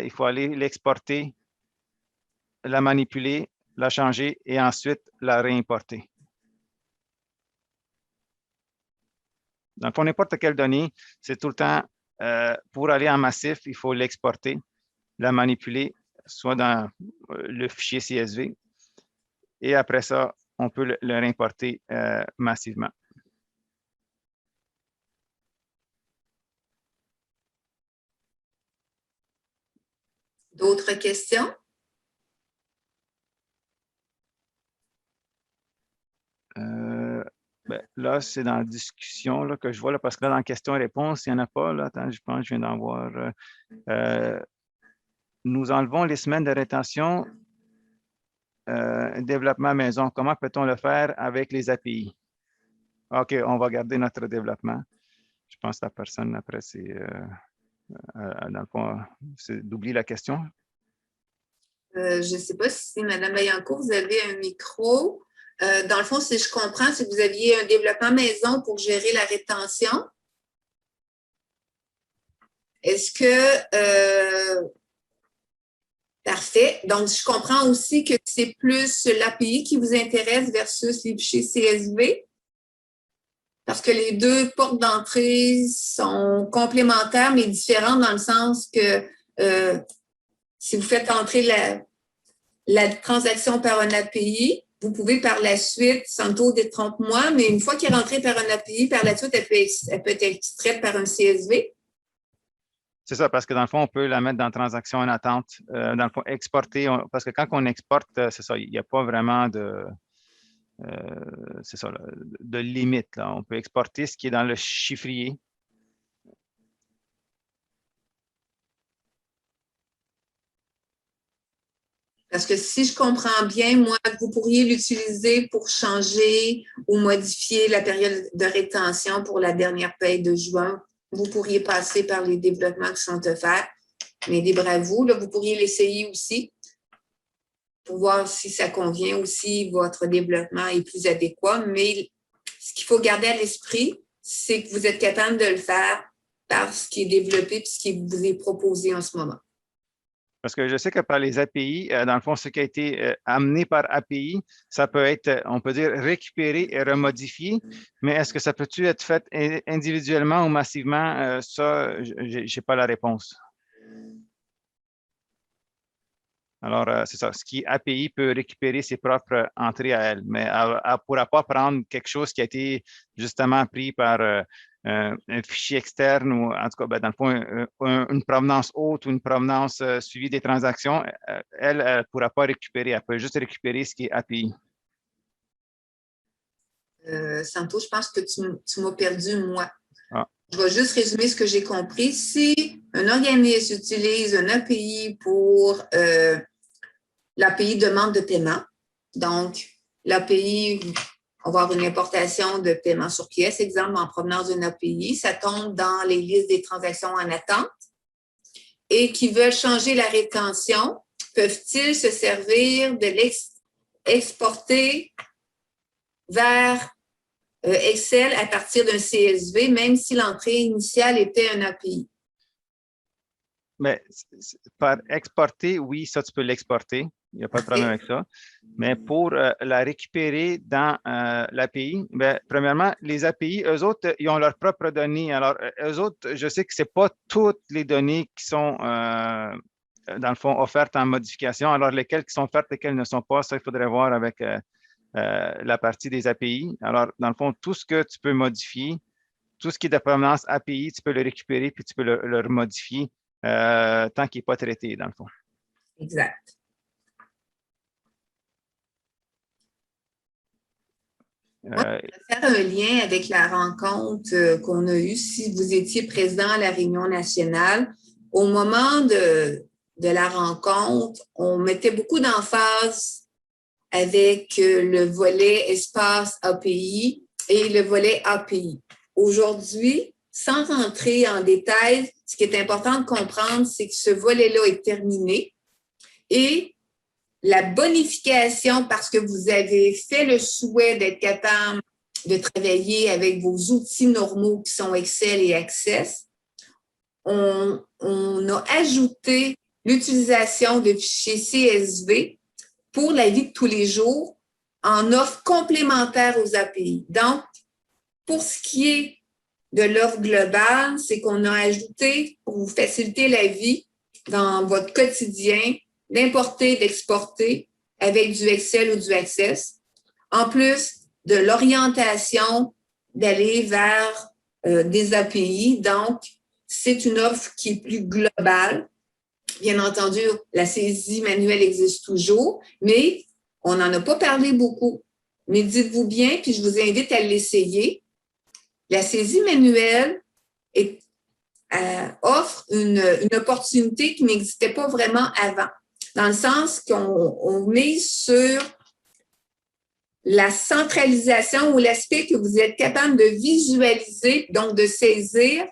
il faut aller l'exporter, la manipuler, la changer et ensuite la réimporter. Dans le fond, n'importe quelle donnée, c'est tout le temps, pour aller en massif, il faut l'exporter, la manipuler, soit dans le fichier CSV, et après ça, on peut le réimporter massivement. D'autres questions? Là, c'est dans la discussion là, que je vois, là, parce que là, dans questions-réponses, il n'y en a pas. Là. Attends, je pense que je viens d'en voir. Nous enlevons les semaines de rétention, développement maison. Comment peut-on le faire avec les API? OK, on va garder notre développement. Je pense que la personne, après, c'est dans le fond, c'est d'oublier la question. Je ne sais pas si, Mme Vaillancourt, vous avez un micro. Dans le fond, si je comprends, c'est que vous aviez un développement maison pour gérer la rétention. Est-ce que... parfait. Donc, je comprends aussi que c'est plus l'API qui vous intéresse versus les fichiers CSV. Parce que les deux portes d'entrée sont complémentaires, mais différentes dans le sens que si vous faites entrer la transaction par un API, vous pouvez par la suite, Santo détrompe-moi, mais une fois qu'elle est rentrée par un API, par la suite, elle peut être extraite par un CSV. C'est ça, parce que dans le fond, on peut la mettre dans transaction en attente. Dans le fond, exporter, parce que quand on exporte, c'est ça, il n'y a pas vraiment de... c'est ça, de limite. Là. On peut exporter ce qui est dans le chiffrier. Parce que si je comprends bien, moi, vous pourriez l'utiliser pour changer ou modifier la période de rétention pour la dernière paye de juin. Vous pourriez passer par les développements qui sont offerts, mais libre à vous. Là, vous pourriez l'essayer aussi pour voir si ça convient ou si votre développement est plus adéquat. Mais ce qu'il faut garder à l'esprit, c'est que vous êtes capable de le faire par ce qui est développé et ce qui vous est proposé en ce moment. Parce que je sais que par les API, dans le fond, ce qui a été amené par API, ça peut être, on peut dire, récupéré et remodifié, mais est-ce que ça peut-tu être fait individuellement ou massivement? Ça, je n'ai pas la réponse. Alors, c'est ça. Ce qui est API peut récupérer ses propres entrées à elle, mais elle ne pourra pas prendre quelque chose qui a été justement pris par un fichier externe ou en tout cas, ben, dans le fond, une provenance haute ou une provenance suivie des transactions. Elle ne pourra pas récupérer. Elle peut juste récupérer ce qui est API. Santo, je pense que tu m'as perdu, moi. Ah. Je vais juste résumer ce que j'ai compris. Si un organisme utilise un API pour l'API demande de paiement, donc l'API va avoir une importation de paiement sur pièce, exemple en provenance d'une API, ça tombe dans les listes des transactions en attente et qui veulent changer la rétention, peuvent-ils se servir de l'exporter vers Excel à partir d'un CSV, même si l'entrée initiale était un API? Mais par exporter, oui, ça, tu peux l'exporter. Il n'y a pas de problème avec ça. Mais pour la récupérer dans l'API, ben, premièrement, les API, eux autres, ils ont leurs propres données. Alors, eux autres, je sais que ce n'est pas toutes les données qui sont, dans le fond, offertes en modification. Alors, lesquelles qui sont offertes, lesquelles ne sont pas, ça, il faudrait voir avec la partie des API. Alors, dans le fond, tout ce que tu peux modifier, tout ce qui est de provenance API, tu peux le récupérer puis tu peux le remodifier tant qu'il n'est pas traité, dans le fond. Exact. Moi, je vais faire un lien avec la rencontre qu'on a eue. Si vous étiez présent à la réunion nationale, au moment de la rencontre, on mettait beaucoup d'emphase avec le volet espace API et le volet API. Aujourd'hui, sans rentrer en détail, ce qui est important de comprendre, c'est que ce volet-là est terminé et la bonification, parce que vous avez fait le souhait d'être capable de travailler avec vos outils normaux qui sont Excel et Access, on a ajouté l'utilisation de fichiers CSV pour la vie de tous les jours en offre complémentaire aux API. Donc, pour ce qui est de l'offre globale, c'est qu'on a ajouté, pour vous faciliter la vie dans votre quotidien, d'importer, d'exporter avec du Excel ou du Access, en plus de l'orientation d'aller vers des API. Donc, c'est une offre qui est plus globale. Bien entendu, la saisie manuelle existe toujours, mais on n'en a pas parlé beaucoup. Mais dites-vous bien, puis je vous invite à l'essayer, la saisie manuelle offre une opportunité qui n'existait pas vraiment avant, dans le sens qu'on mise sur la centralisation ou l'aspect que vous êtes capable de visualiser, donc de saisir,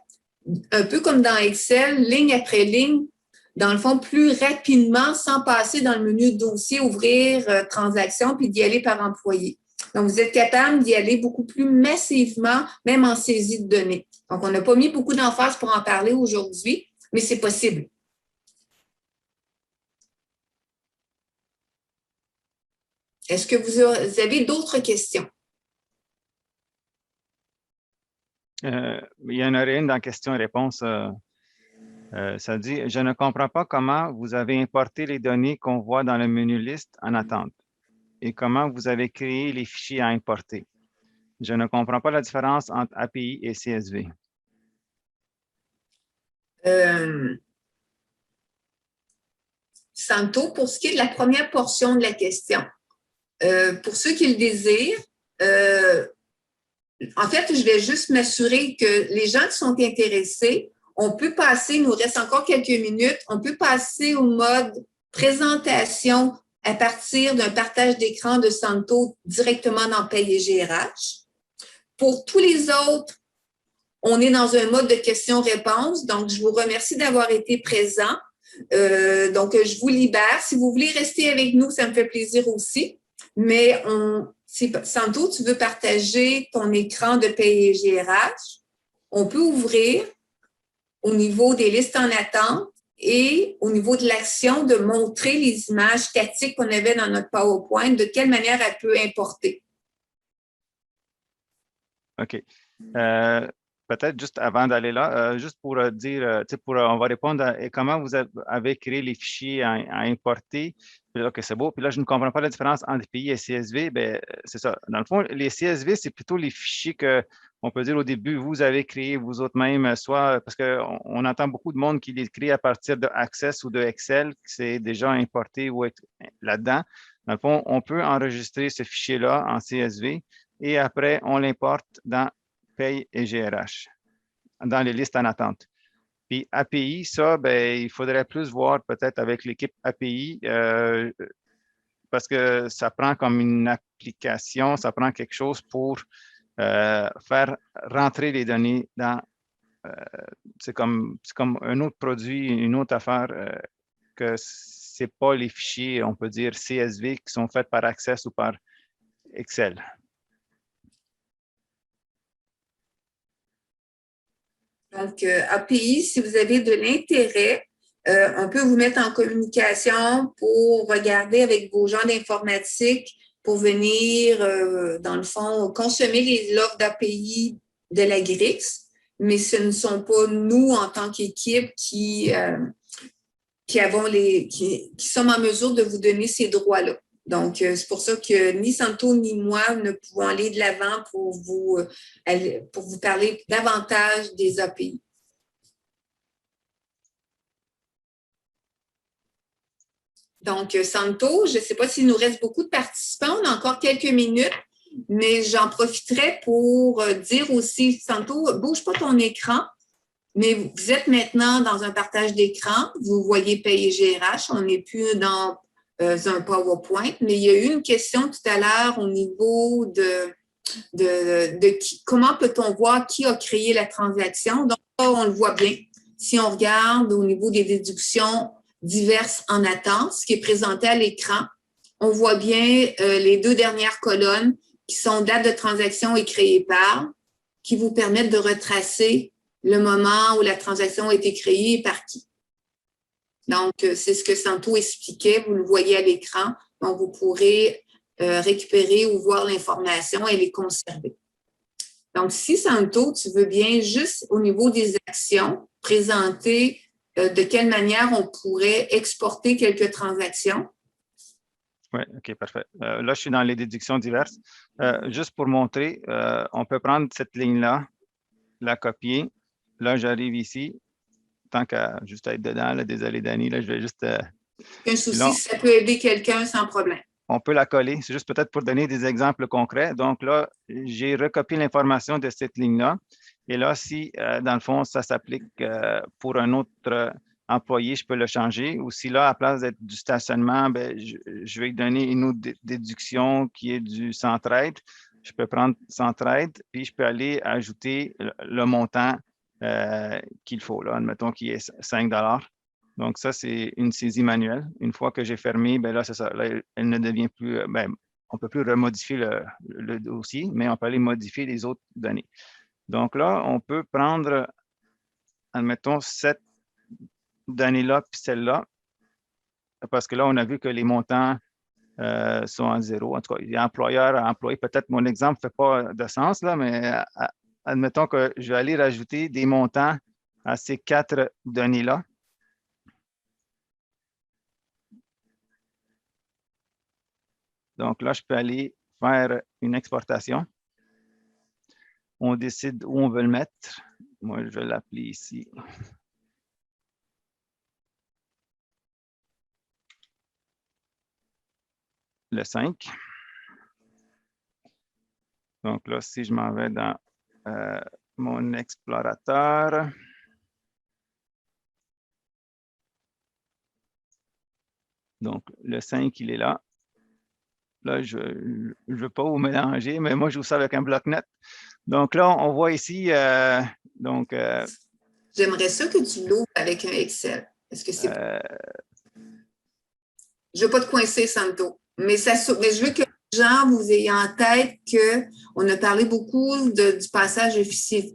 un peu comme dans Excel, ligne après ligne, dans le fond, plus rapidement, sans passer dans le menu dossier, ouvrir transaction, puis d'y aller par employé. Donc, vous êtes capable d'y aller beaucoup plus massivement, même en saisie de données. Donc, on n'a pas mis beaucoup d'emphase pour en parler aujourd'hui, mais c'est possible. Est-ce que vous avez d'autres questions? Il y en aurait une dans questions-réponses. Ça dit « Je ne comprends pas comment vous avez importé les données qu'on voit dans le menu liste en attente et comment vous avez créé les fichiers à importer. Je ne comprends pas la différence entre API et CSV. » Santo, pour ce qui est de la première portion de la question, pour ceux qui le désirent, en fait, je vais juste m'assurer que les gens qui sont intéressés, on peut passer, il nous reste encore quelques minutes, on peut passer au mode présentation à partir d'un partage d'écran de Santo directement dans Paye et GRH. Pour tous les autres, on est dans un mode de questions-réponses, donc je vous remercie d'avoir été présent. Donc, je vous libère. Si vous voulez rester avec nous, ça me fait plaisir aussi. Mais Santo, tu veux partager ton écran de Paye et GRH? On peut ouvrir au niveau des listes en attente et au niveau de l'action de montrer les images statiques qu'on avait dans notre PowerPoint, de quelle manière elle peut importer. OK. Peut-être juste avant d'aller là, juste pour dire, on va répondre à comment vous avez créé les fichiers à importer. Puis là, OK, c'est beau. Puis là, je ne comprends pas la différence entre API et CSV. Bien, c'est ça. Dans le fond, les CSV, c'est plutôt les fichiers que, on peut dire au début, vous avez créés vous autres même, soit parce qu'on entend beaucoup de monde qui les crée à partir de Access ou de Excel, qui c'est déjà importé ou là-dedans. Dans le fond, on peut enregistrer ce fichier-là en CSV et après, on l'importe dans Paye et GRH, dans les listes en attente. Puis API, ça, ben, il faudrait plus voir peut-être avec l'équipe API parce que ça prend comme une application, ça prend quelque chose pour faire rentrer les données dans... c'est comme un autre produit, une autre affaire que ce n'est pas les fichiers, on peut dire, CSV qui sont faits par Access ou par Excel. Donc, API, si vous avez de l'intérêt, on peut vous mettre en communication pour regarder avec vos gens d'informatique pour venir, dans le fond, consommer l'offre d'API de la GRIX, mais ce ne sont pas nous, en tant qu'équipe, qui sommes en mesure de vous donner ces droits-là. Donc, c'est pour ça que ni Santo ni moi ne pouvons aller de l'avant pour vous parler davantage des API. Donc, Santo, je ne sais pas s'il nous reste beaucoup de participants, on a encore quelques minutes, mais j'en profiterai pour dire aussi, Santo, bouge pas ton écran, mais vous êtes maintenant dans un partage d'écran, vous voyez Paye et GRH, on n'est plus dans un PowerPoint, mais il y a eu une question tout à l'heure au niveau de comment peut-on voir qui a créé la transaction. Donc, on le voit bien. Si on regarde au niveau des déductions diverses en attente, ce qui est présenté à l'écran, on voit bien les deux dernières colonnes qui sont date de transaction et créée par, qui vous permettent de retracer le moment où la transaction a été créée et par qui. Donc, c'est ce que Santo expliquait, vous le voyez à l'écran, donc vous pourrez récupérer ou voir l'information et les conserver. Donc, si Santo, tu veux bien juste au niveau des actions, présenter de quelle manière on pourrait exporter quelques transactions. Oui, OK, parfait. Là, je suis dans les déductions diverses. Juste pour montrer, on peut prendre cette ligne-là, la copier. Là, j'arrive ici. Tant qu'à juste être dedans, là, désolé, Dani, là, je vais juste... Un souci, ça peut aider quelqu'un sans problème. On peut la coller. C'est juste peut-être pour donner des exemples concrets. Donc là, j'ai recopié l'information de cette ligne-là. Et là, si, dans le fond, ça s'applique pour un autre employé, je peux le changer. Ou si là, à place d'être du stationnement, ben, je vais donner une autre déduction qui est du centre-aide. Je peux prendre centre-aide, puis je peux aller ajouter le montant qu'il faut, là, admettons qui est 5 $. Donc, ça, c'est une saisie manuelle. Une fois que j'ai fermé, ben là, c'est ça. Là, elle ne devient plus, ben, on ne peut plus remodifier le dossier, mais on peut aller modifier les autres données. Donc là, on peut prendre, admettons, cette donnée-là puis celle-là, parce que là, on a vu que les montants sont à zéro. En tout cas, il y a employeur à employé. Peut-être mon exemple ne fait pas de sens, là, mais admettons que je vais aller rajouter des montants à ces 4 données-là. Donc là, je peux aller faire une exportation. On décide où on veut le mettre. Moi, je vais l'appeler ici. Le 5. Donc là, si je m'en vais dans mon explorateur, donc le 5, il est là. Là, je ne veux pas vous mélanger, mais moi, je joue ça avec un bloc-net. Donc là, on voit ici, J'aimerais ça que tu l'ouvres avec un Excel. Est-ce que c'est... Je ne veux pas te coincer, Santo, mais je veux que les gens vous ayez en tête qu'on a parlé beaucoup du passage de fichier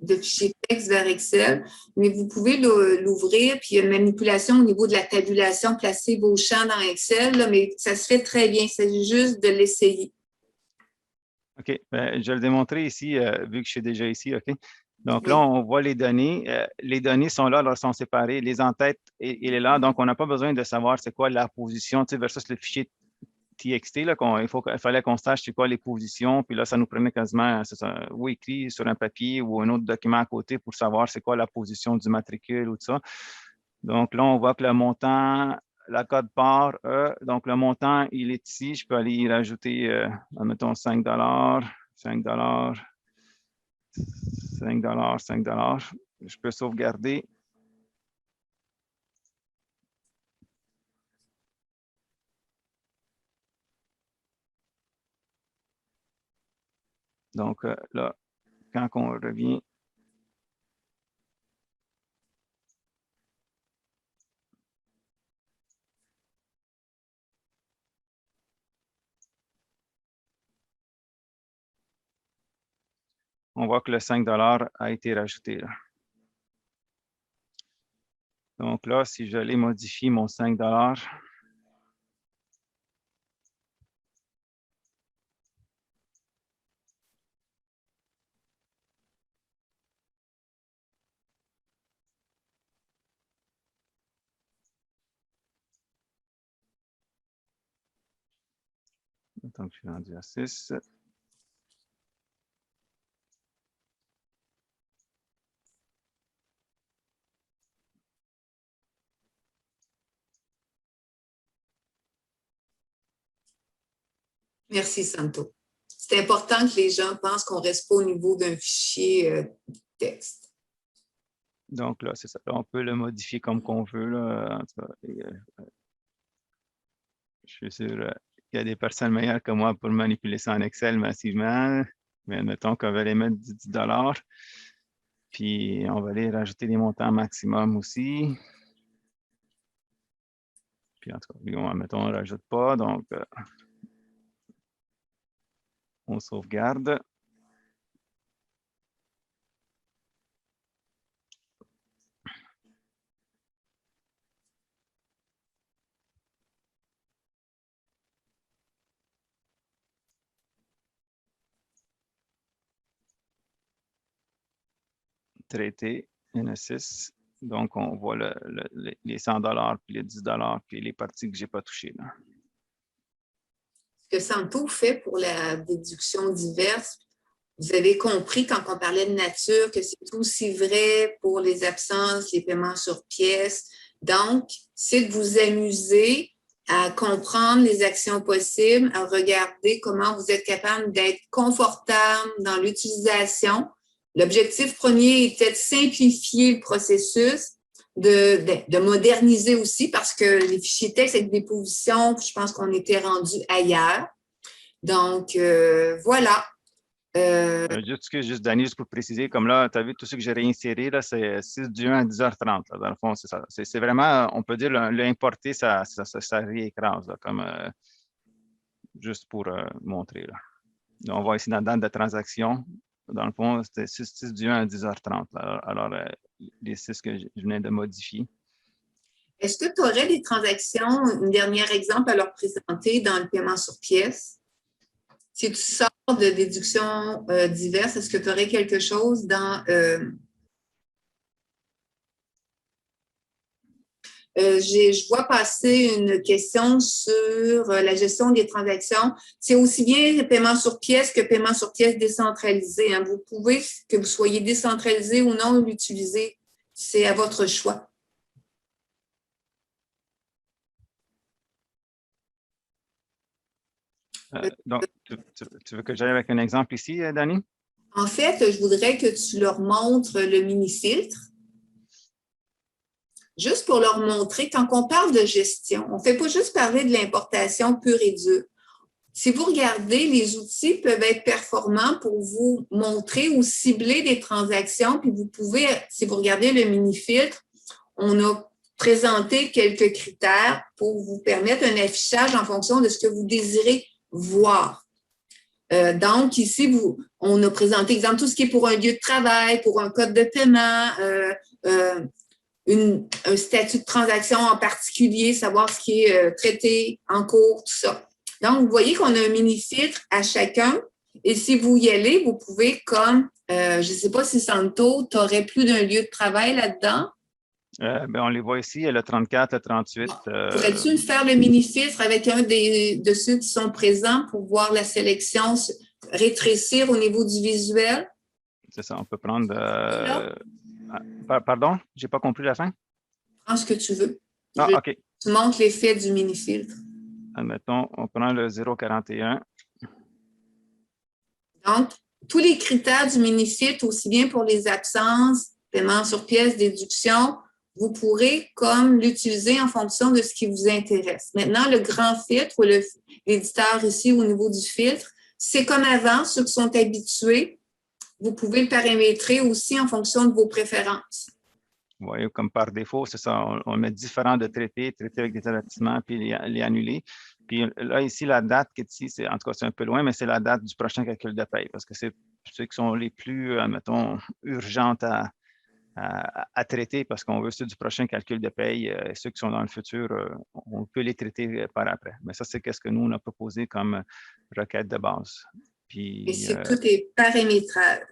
texte vers Excel, mais vous pouvez l'ouvrir, puis il y a une manipulation au niveau de la tabulation, placer vos champs dans Excel, là, mais ça se fait très bien. Il s'agit juste de l'essayer. OK. Je vais le démontrer ici, vu que je suis déjà ici. OK. Donc là, on voit les données. Les données sont là, elles sont séparées. Les en-têtes, il est là. Donc, on n'a pas besoin de savoir c'est quoi la position versus le fichier TXT. Là, il fallait qu'on sache c'est quoi les positions. Puis là, ça nous prenait quasiment, ou écrit sur un papier ou un autre document à côté pour savoir c'est quoi la position du matricule ou tout ça. Donc là, on voit que le montant, la code part, donc le montant, il est ici. Je peux aller y rajouter, admettons, 5 $, 5 $, 5 $, 5 $. Je peux sauvegarder. Donc là, quand on revient, on voit que le 5 $ a été rajouté là. Donc là, si je l'ai modifié mon 5 $, donc je suis rendu à 6. Merci, Santo. C'est important que les gens pensent qu'on ne reste pas au niveau d'un fichier texte. Donc là, c'est ça. Là, on peut le modifier comme qu'on veut. Là. En tout cas, je suis sûr qu'il y a des personnes meilleures que moi pour manipuler ça en Excel massivement. Mais admettons qu'on va les mettre 10 $. Puis on va aller rajouter les montants maximum aussi. Puis en tout cas, mettons, on ne rajoute pas. Donc, on sauvegarde. traité, N6. Donc, on voit les 100 $, puis les 10 $, puis les parties que je n'ai pas touchées. Là. Ce que Santo fait pour la déduction diverse, vous avez compris quand on parlait de nature que c'est aussi vrai pour les absences, les paiements sur pièces. Donc, c'est de vous amuser à comprendre les actions possibles, à regarder comment vous êtes capable d'être confortable dans l'utilisation. L'objectif premier était de simplifier le processus, de moderniser aussi, parce que les fichiers texte avec des positions, je pense qu'on était rendu ailleurs. Donc, voilà. Juste Danny, juste pour préciser, comme là, tu as vu tout ce que j'ai réinséré, là, c'est 6 du 1 à 10h30. Là, dans le fond, c'est ça. C'est vraiment, on peut dire, l'importer, ça réécrase, là, comme juste pour montrer. Là. Donc, on voit ici dans la date de transaction. Dans le fond, c'était 6 du 1 à 10h30. Là. Alors, les 6 que je venais de modifier. Est-ce que tu aurais des transactions, un dernier exemple à leur présenter dans le paiement sur pièce? Si tu sors de déduction diverses, est-ce que tu aurais quelque chose dans… je vois passer une question sur la gestion des transactions. C'est aussi bien paiement sur pièce que paiement sur pièce décentralisé. Hein. Vous pouvez, que vous soyez décentralisé ou non, l'utiliser. C'est à votre choix. Donc, tu veux que j'aille avec un exemple ici, Dani? En fait, je voudrais que tu leur montres le mini-filtre. Juste pour leur montrer, quand on parle de gestion, on ne fait pas juste parler de l'importation pure et dure. Si vous regardez, les outils peuvent être performants pour vous montrer ou cibler des transactions, puis vous pouvez, si vous regardez le mini-filtre, on a présenté quelques critères pour vous permettre un affichage en fonction de ce que vous désirez voir. Donc, ici, on a présenté, exemple, tout ce qui est pour un lieu de travail, pour un code de paiement, un statut de transaction en particulier, savoir ce qui est traité en cours, tout ça. Donc, vous voyez qu'on a un mini-filtre à chacun. Et si vous y allez, vous pouvez comme, je ne sais pas si Santo, tu aurais plus d'un lieu de travail là-dedans? On les voit ici, le 34, le 38. Pourrais-tu me faire le mini-filtre avec un de ceux qui sont présents pour voir la sélection rétrécir au niveau du visuel? C'est ça, on peut prendre… Pardon, je n'ai pas compris la fin. Prends ce que tu veux. Ah, OK. Tu montres l'effet du mini-filtre. Admettons, on prend le 0,41. Donc, tous les critères du mini-filtre, aussi bien pour les absences, paiement sur pièce, déduction, vous pourrez comme l'utiliser en fonction de ce qui vous intéresse. Maintenant, le grand filtre ou l'éditeur ici au niveau du filtre, c'est comme avant, ceux qui sont habitués, vous pouvez le paramétrer aussi en fonction de vos préférences. Vous voyez, comme par défaut, c'est ça, on met différents de traiter avec des avertissements, puis les annuler. Puis là, ici, la date qui est ici, en tout cas, c'est un peu loin, mais c'est la date du prochain calcul de paye, parce que c'est ceux qui sont les plus, mettons, urgentes à traiter, parce qu'on veut ceux du prochain calcul de paye, ceux qui sont dans le futur, on peut les traiter par après. Mais ça, c'est ce que nous, on a proposé comme requête de base. Puis, tout est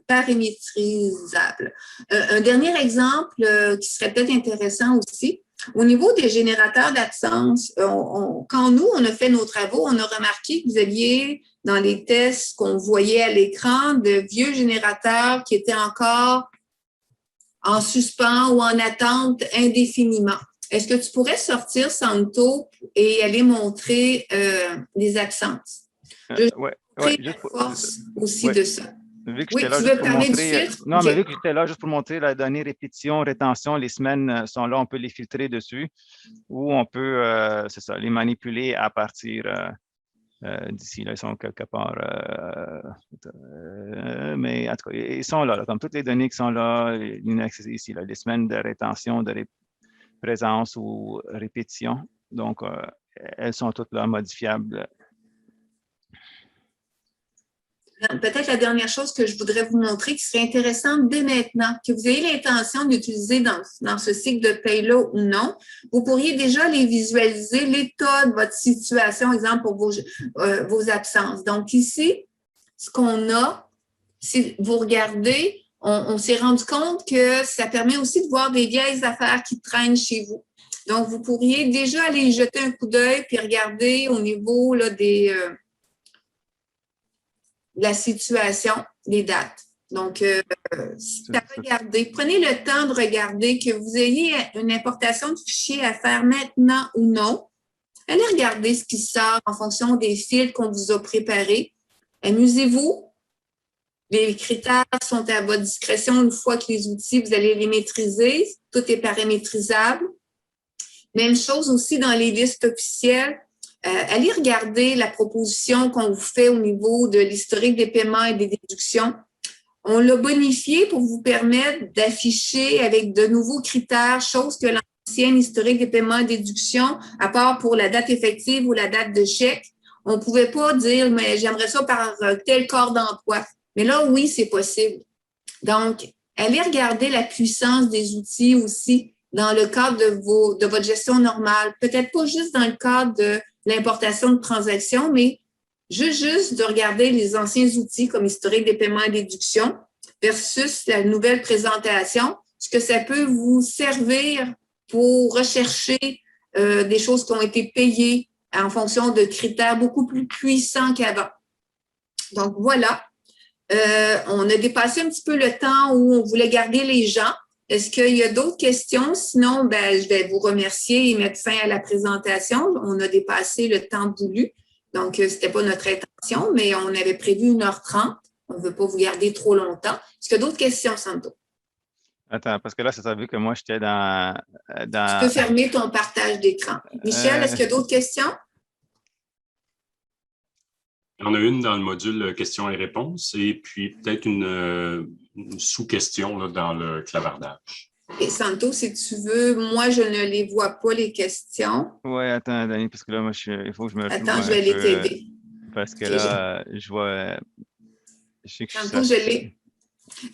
paramétrisable. Un dernier exemple qui serait peut-être intéressant aussi, au niveau des générateurs d'absence, quand nous, on a fait nos travaux, on a remarqué que vous aviez, dans les tests qu'on voyait à l'écran, de vieux générateurs qui étaient encore en suspens ou en attente indéfiniment. Est-ce que tu pourrais sortir Santo et aller montrer les absences? Ouais, juste pour, force aussi de ça. Vu que j'étais là juste pour montrer, non, mais vu que j'étais là juste pour montrer la donnée répétition, rétention, les semaines sont là, on peut les filtrer dessus ou on peut, c'est ça, les manipuler à partir d'ici. Là, ils sont quelque part, mais en tout cas, ils sont là, comme toutes les données qui sont là, ici, là, les semaines de rétention, de présence ou répétition. Donc, elles sont toutes là modifiables. Peut-être la dernière chose que je voudrais vous montrer qui serait intéressante dès maintenant, que vous ayez l'intention d'utiliser dans ce cycle de paye-là ou non, vous pourriez déjà les visualiser, l'état de votre situation, exemple pour vos absences. Donc ici, ce qu'on a, si vous regardez, on s'est rendu compte que ça permet aussi de voir des vieilles affaires qui traînent chez vous. Donc, vous pourriez déjà aller y jeter un coup d'œil puis regarder au niveau là, de la situation, des dates. Donc, c'est à regarder. Prenez le temps de regarder, que vous ayez une importation de fichiers à faire maintenant ou non. Allez regarder ce qui sort en fonction des fils qu'on vous a préparés. Amusez-vous. Les critères sont à votre discrétion une fois que les outils, vous allez les maîtriser. Tout est paramétrisable. Même chose aussi dans les listes officielles. Allez regarder la proposition qu'on vous fait au niveau de l'historique des paiements et des déductions. On l'a bonifié pour vous permettre d'afficher avec de nouveaux critères, chose que l'ancienne historique des paiements et déductions, à part pour la date effective ou la date de chèque, on ne pouvait pas dire, mais j'aimerais ça par tel corps d'emploi. Mais là, oui, c'est possible. Donc, allez regarder la puissance des outils aussi dans le cadre de votre gestion normale. Peut-être pas juste dans le cadre de l'importation de transactions, mais juste de regarder les anciens outils comme historique des paiements et déductions versus la nouvelle présentation, ce que ça peut vous servir pour rechercher des choses qui ont été payées en fonction de critères beaucoup plus puissants qu'avant. Donc, voilà. On a dépassé un petit peu le temps où on voulait garder les gens. Est-ce qu'il y a d'autres questions? Sinon, je vais vous remercier et mettre fin à la présentation. On a dépassé le temps voulu. Donc, ce n'était pas notre intention, mais on avait prévu 1h30. On ne veut pas vous garder trop longtemps. Est-ce qu'il y a d'autres questions, Santo? Attends, parce que là, ça vu que moi, j'étais dans... Tu peux fermer ton partage d'écran. Michel, est-ce qu'il y a d'autres questions? Il y en a une dans le module questions et réponses et puis peut-être une sous-question dans le clavardage. Et Santo, si tu veux, moi, je ne les vois pas, les questions. Oui, attends, Dani, parce que là, moi, il faut que je me retrouve. Attends, je vais les t'aider. Parce que là, je vois... Je sais que Santo, je l'ai.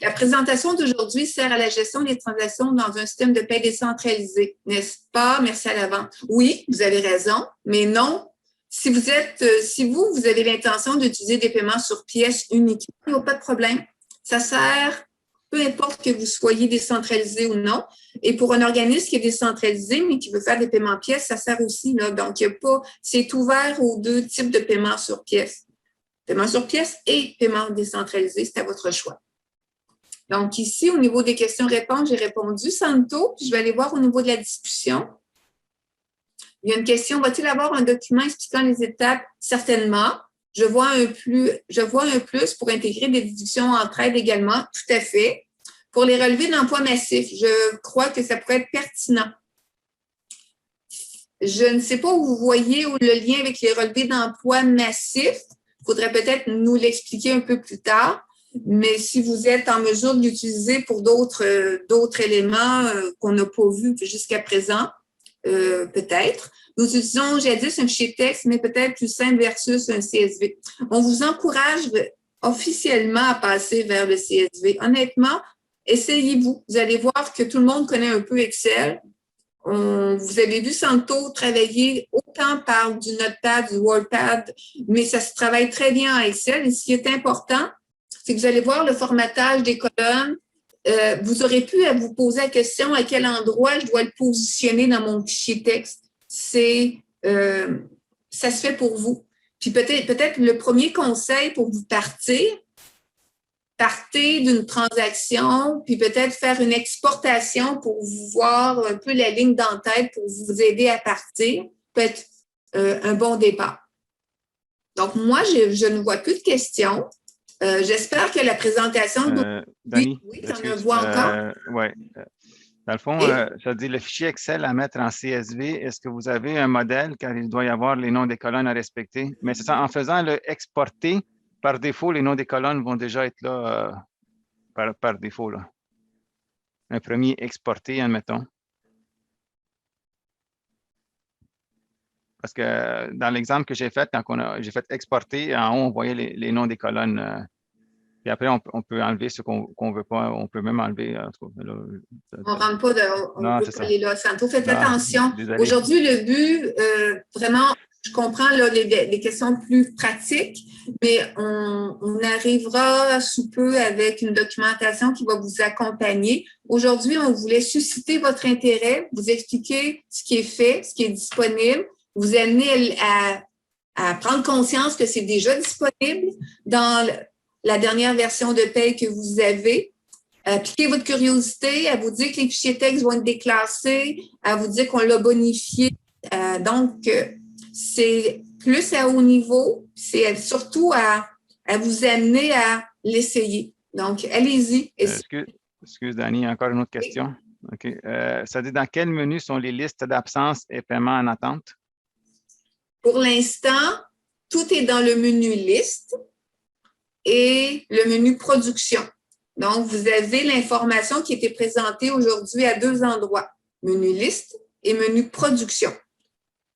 La présentation d'aujourd'hui sert à la gestion des transactions dans un système de paie décentralisé, n'est-ce pas? Merci à l'avance. Oui, vous avez raison, mais non. Si vous avez l'intention d'utiliser des paiements sur pièces uniquement, il n'y a pas de problème. Ça sert, peu importe que vous soyez décentralisé ou non. Et pour un organisme qui est décentralisé, mais qui veut faire des paiements pièces, ça sert aussi, là. Donc, il y a pas, c'est ouvert aux deux types de paiements sur pièces. Paiement sur pièces et paiement décentralisé, c'est à votre choix. Donc, ici, au niveau des questions-réponses, j'ai répondu, Santo, puis je vais aller voir au niveau de la discussion. Il y a une question, va-t-il avoir un document expliquant les étapes? Certainement. Je vois un plus pour intégrer des déductions entre aides également. Tout à fait. Pour les relevés d'emploi massifs, je crois que ça pourrait être pertinent. Je ne sais pas où vous voyez le lien avec les relevés d'emploi massifs. Il faudrait peut-être nous l'expliquer un peu plus tard. Mais si vous êtes en mesure de l'utiliser pour d'autres éléments qu'on n'a pas vus jusqu'à présent, peut-être. Nous utilisons jadis un fichier texte, mais peut-être plus simple versus un CSV. On vous encourage officiellement à passer vers le CSV. Honnêtement, essayez-vous. Vous allez voir que tout le monde connaît un peu Excel. Vous avez vu Santo travailler autant par du Notepad, du WordPad, mais ça se travaille très bien en Excel. Et ce qui est important, c'est que vous allez voir le formatage des colonnes. Vous aurez pu à vous poser la question à quel endroit je dois le positionner dans mon fichier texte. Ça se fait pour vous. Puis peut-être le premier conseil pour vous partez d'une transaction, puis peut-être faire une exportation pour vous voir un peu la ligne d'en-tête pour vous aider à partir, peut être un bon départ. Donc, moi, je ne vois plus de questions. J'espère que la présentation... Dani, oui, tu en vois encore? Oui. Dans le fond, ça dit le fichier Excel à mettre en CSV. Est-ce que vous avez un modèle car il doit y avoir les noms des colonnes à respecter? Mais c'est ça, en faisant le exporter, par défaut, les noms des colonnes vont déjà être là par défaut. Là. Un premier exporté, admettons. Parce que dans l'exemple que j'ai fait, quand j'ai fait exporter, en haut, on voyait les noms des colonnes. Puis après, on peut enlever ce qu'on ne veut pas. On peut même enlever. On ne rentre pas on non, veut c'est pas aller là. Santo, faites non, attention. désolé. Aujourd'hui, le but, vraiment, je comprends là, les questions plus pratiques, mais on arrivera sous peu avec une documentation qui va vous accompagner. Aujourd'hui, on voulait susciter votre intérêt, vous expliquer ce qui est fait, ce qui est disponible, vous amener à prendre conscience que c'est déjà disponible dans la dernière version de paye que vous avez. Piquer votre curiosité, à vous dire que les fichiers texte vont être déclassés, à vous dire qu'on l'a bonifié. Donc, c'est plus à haut niveau, c'est surtout à vous amener à l'essayer. Donc, allez-y. Excuse, Dani, encore une autre question. OK. Ça dit dans quel menu sont les listes d'absence et paiements en attente? Pour l'instant, tout est dans le menu liste et le menu production. Donc, vous avez l'information qui a été présentée aujourd'hui à 2 endroits, menu liste et menu production.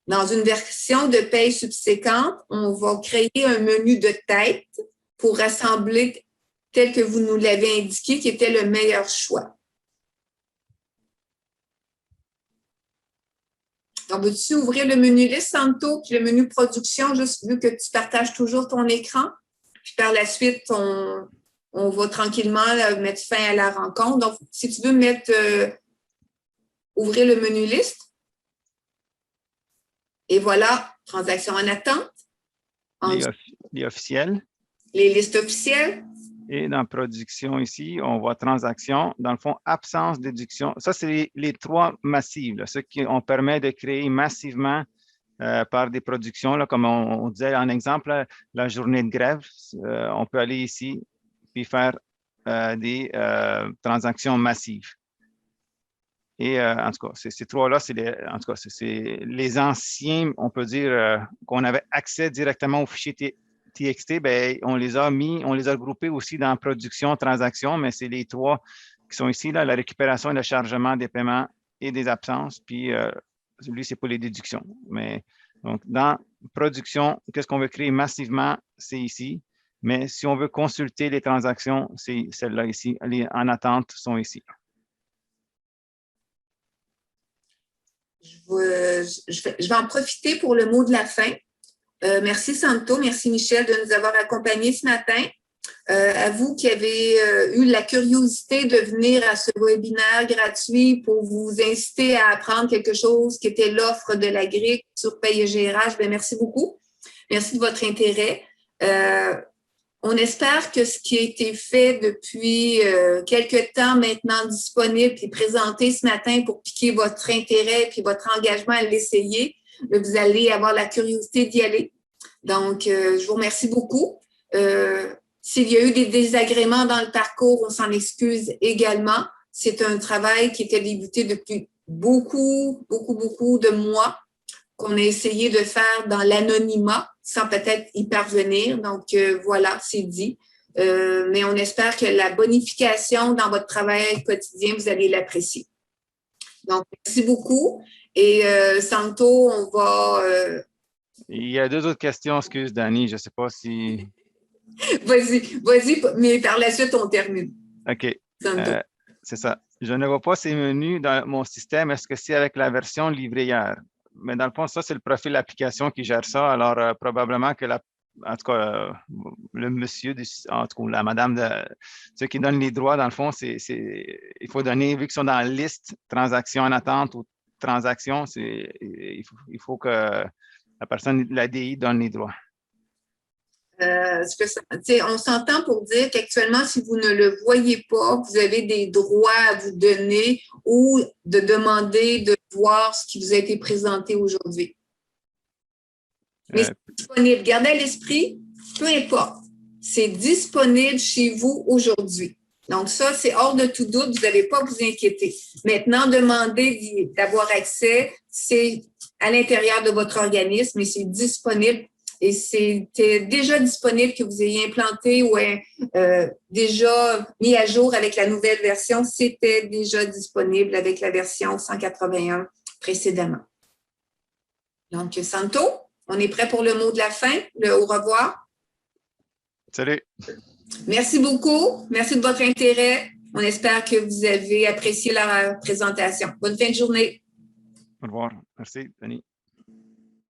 Dans une version de paye subséquente, on va créer un menu de tête pour rassembler tel que vous nous l'avez indiqué, qui était le meilleur choix. Donc, veux-tu ouvrir le menu liste, Santo, puis le menu production, juste vu que tu partages toujours ton écran? Puis par la suite, on va tranquillement mettre fin à la rencontre. Donc, si tu veux ouvrir le menu liste. Et voilà, transaction en attente. Les officiels. Les listes officielles. Et dans production ici, on voit transaction. Dans le fond, absence d'éduction. Ça, c'est les 3 massives, là, ceux qui on permet de créer massivement par des productions. Là, comme on disait en exemple, là, la journée de grève, on peut aller ici puis faire des transactions massives. Et en tout cas, ces 3-là, c'est les anciens, on peut dire, qu'on avait accès directement au fichier TXT, bien, on les a groupés aussi dans production, transaction, mais c'est les 3 qui sont ici, là, la récupération et le chargement des paiements et des absences, puis lui, c'est pour les déductions. Mais donc, dans production, qu'est-ce qu'on veut créer massivement, c'est ici. Mais si on veut consulter les transactions, c'est celle-là ici. Les en attente sont ici. Je vais en profiter pour le mot de la fin. Merci Santo, merci Michel de nous avoir accompagnés ce matin. À vous qui avez eu la curiosité de venir à ce webinaire gratuit pour vous inciter à apprendre quelque chose qui était l'offre de l'Agric sur Paye et GRH, bien, merci beaucoup. Merci de votre intérêt. On espère que ce qui a été fait depuis quelques temps maintenant disponible et présenté ce matin pour piquer votre intérêt et votre engagement à l'essayer, vous allez avoir la curiosité d'y aller. Donc, je vous remercie beaucoup. S'il y a eu des désagréments dans le parcours, on s'en excuse également. C'est un travail qui était débuté depuis beaucoup de mois qu'on a essayé de faire dans l'anonymat sans peut-être y parvenir. Donc, voilà, c'est dit. Mais on espère que la bonification dans votre travail quotidien, vous allez l'apprécier. Donc, merci beaucoup. Et Santo, on va... Il y a 2 autres questions, excuse, Dani, je ne sais pas si... Vas-y, mais par la suite, on termine. OK. C'est ça. Je ne vois pas ces menus dans mon système. Est-ce que c'est avec la version livrée hier? Mais dans le fond, ça, c'est le profil d'application qui gère ça. Alors, probablement que en tout cas, le monsieur, en tout cas, la madame, ceux qui donnent les droits, dans le fond, il faut donner, vu qu'ils sont dans la liste transaction en attente ou transaction, il faut que la personne, l'ADI, donne les droits. On s'entend pour dire qu'actuellement, si vous ne le voyez pas, vous avez des droits à vous donner ou de demander de voir ce qui vous a été présenté aujourd'hui. Mais c'est disponible. Gardez à l'esprit, peu importe, c'est disponible chez vous aujourd'hui. Donc ça, c'est hors de tout doute, vous n'avez pas à vous inquiéter. Maintenant, demander d'avoir accès, c'est à l'intérieur de votre organisme et c'est disponible. Et c'était déjà disponible que vous ayez implanté ou déjà mis à jour avec la nouvelle version. C'était déjà disponible avec la version 181 précédemment. Donc, Santo, on est prêt pour le mot de la fin, le au revoir. Salut. Merci beaucoup. Merci de votre intérêt. On espère que vous avez apprécié la présentation. Bonne fin de journée. Au revoir. Merci, Denis.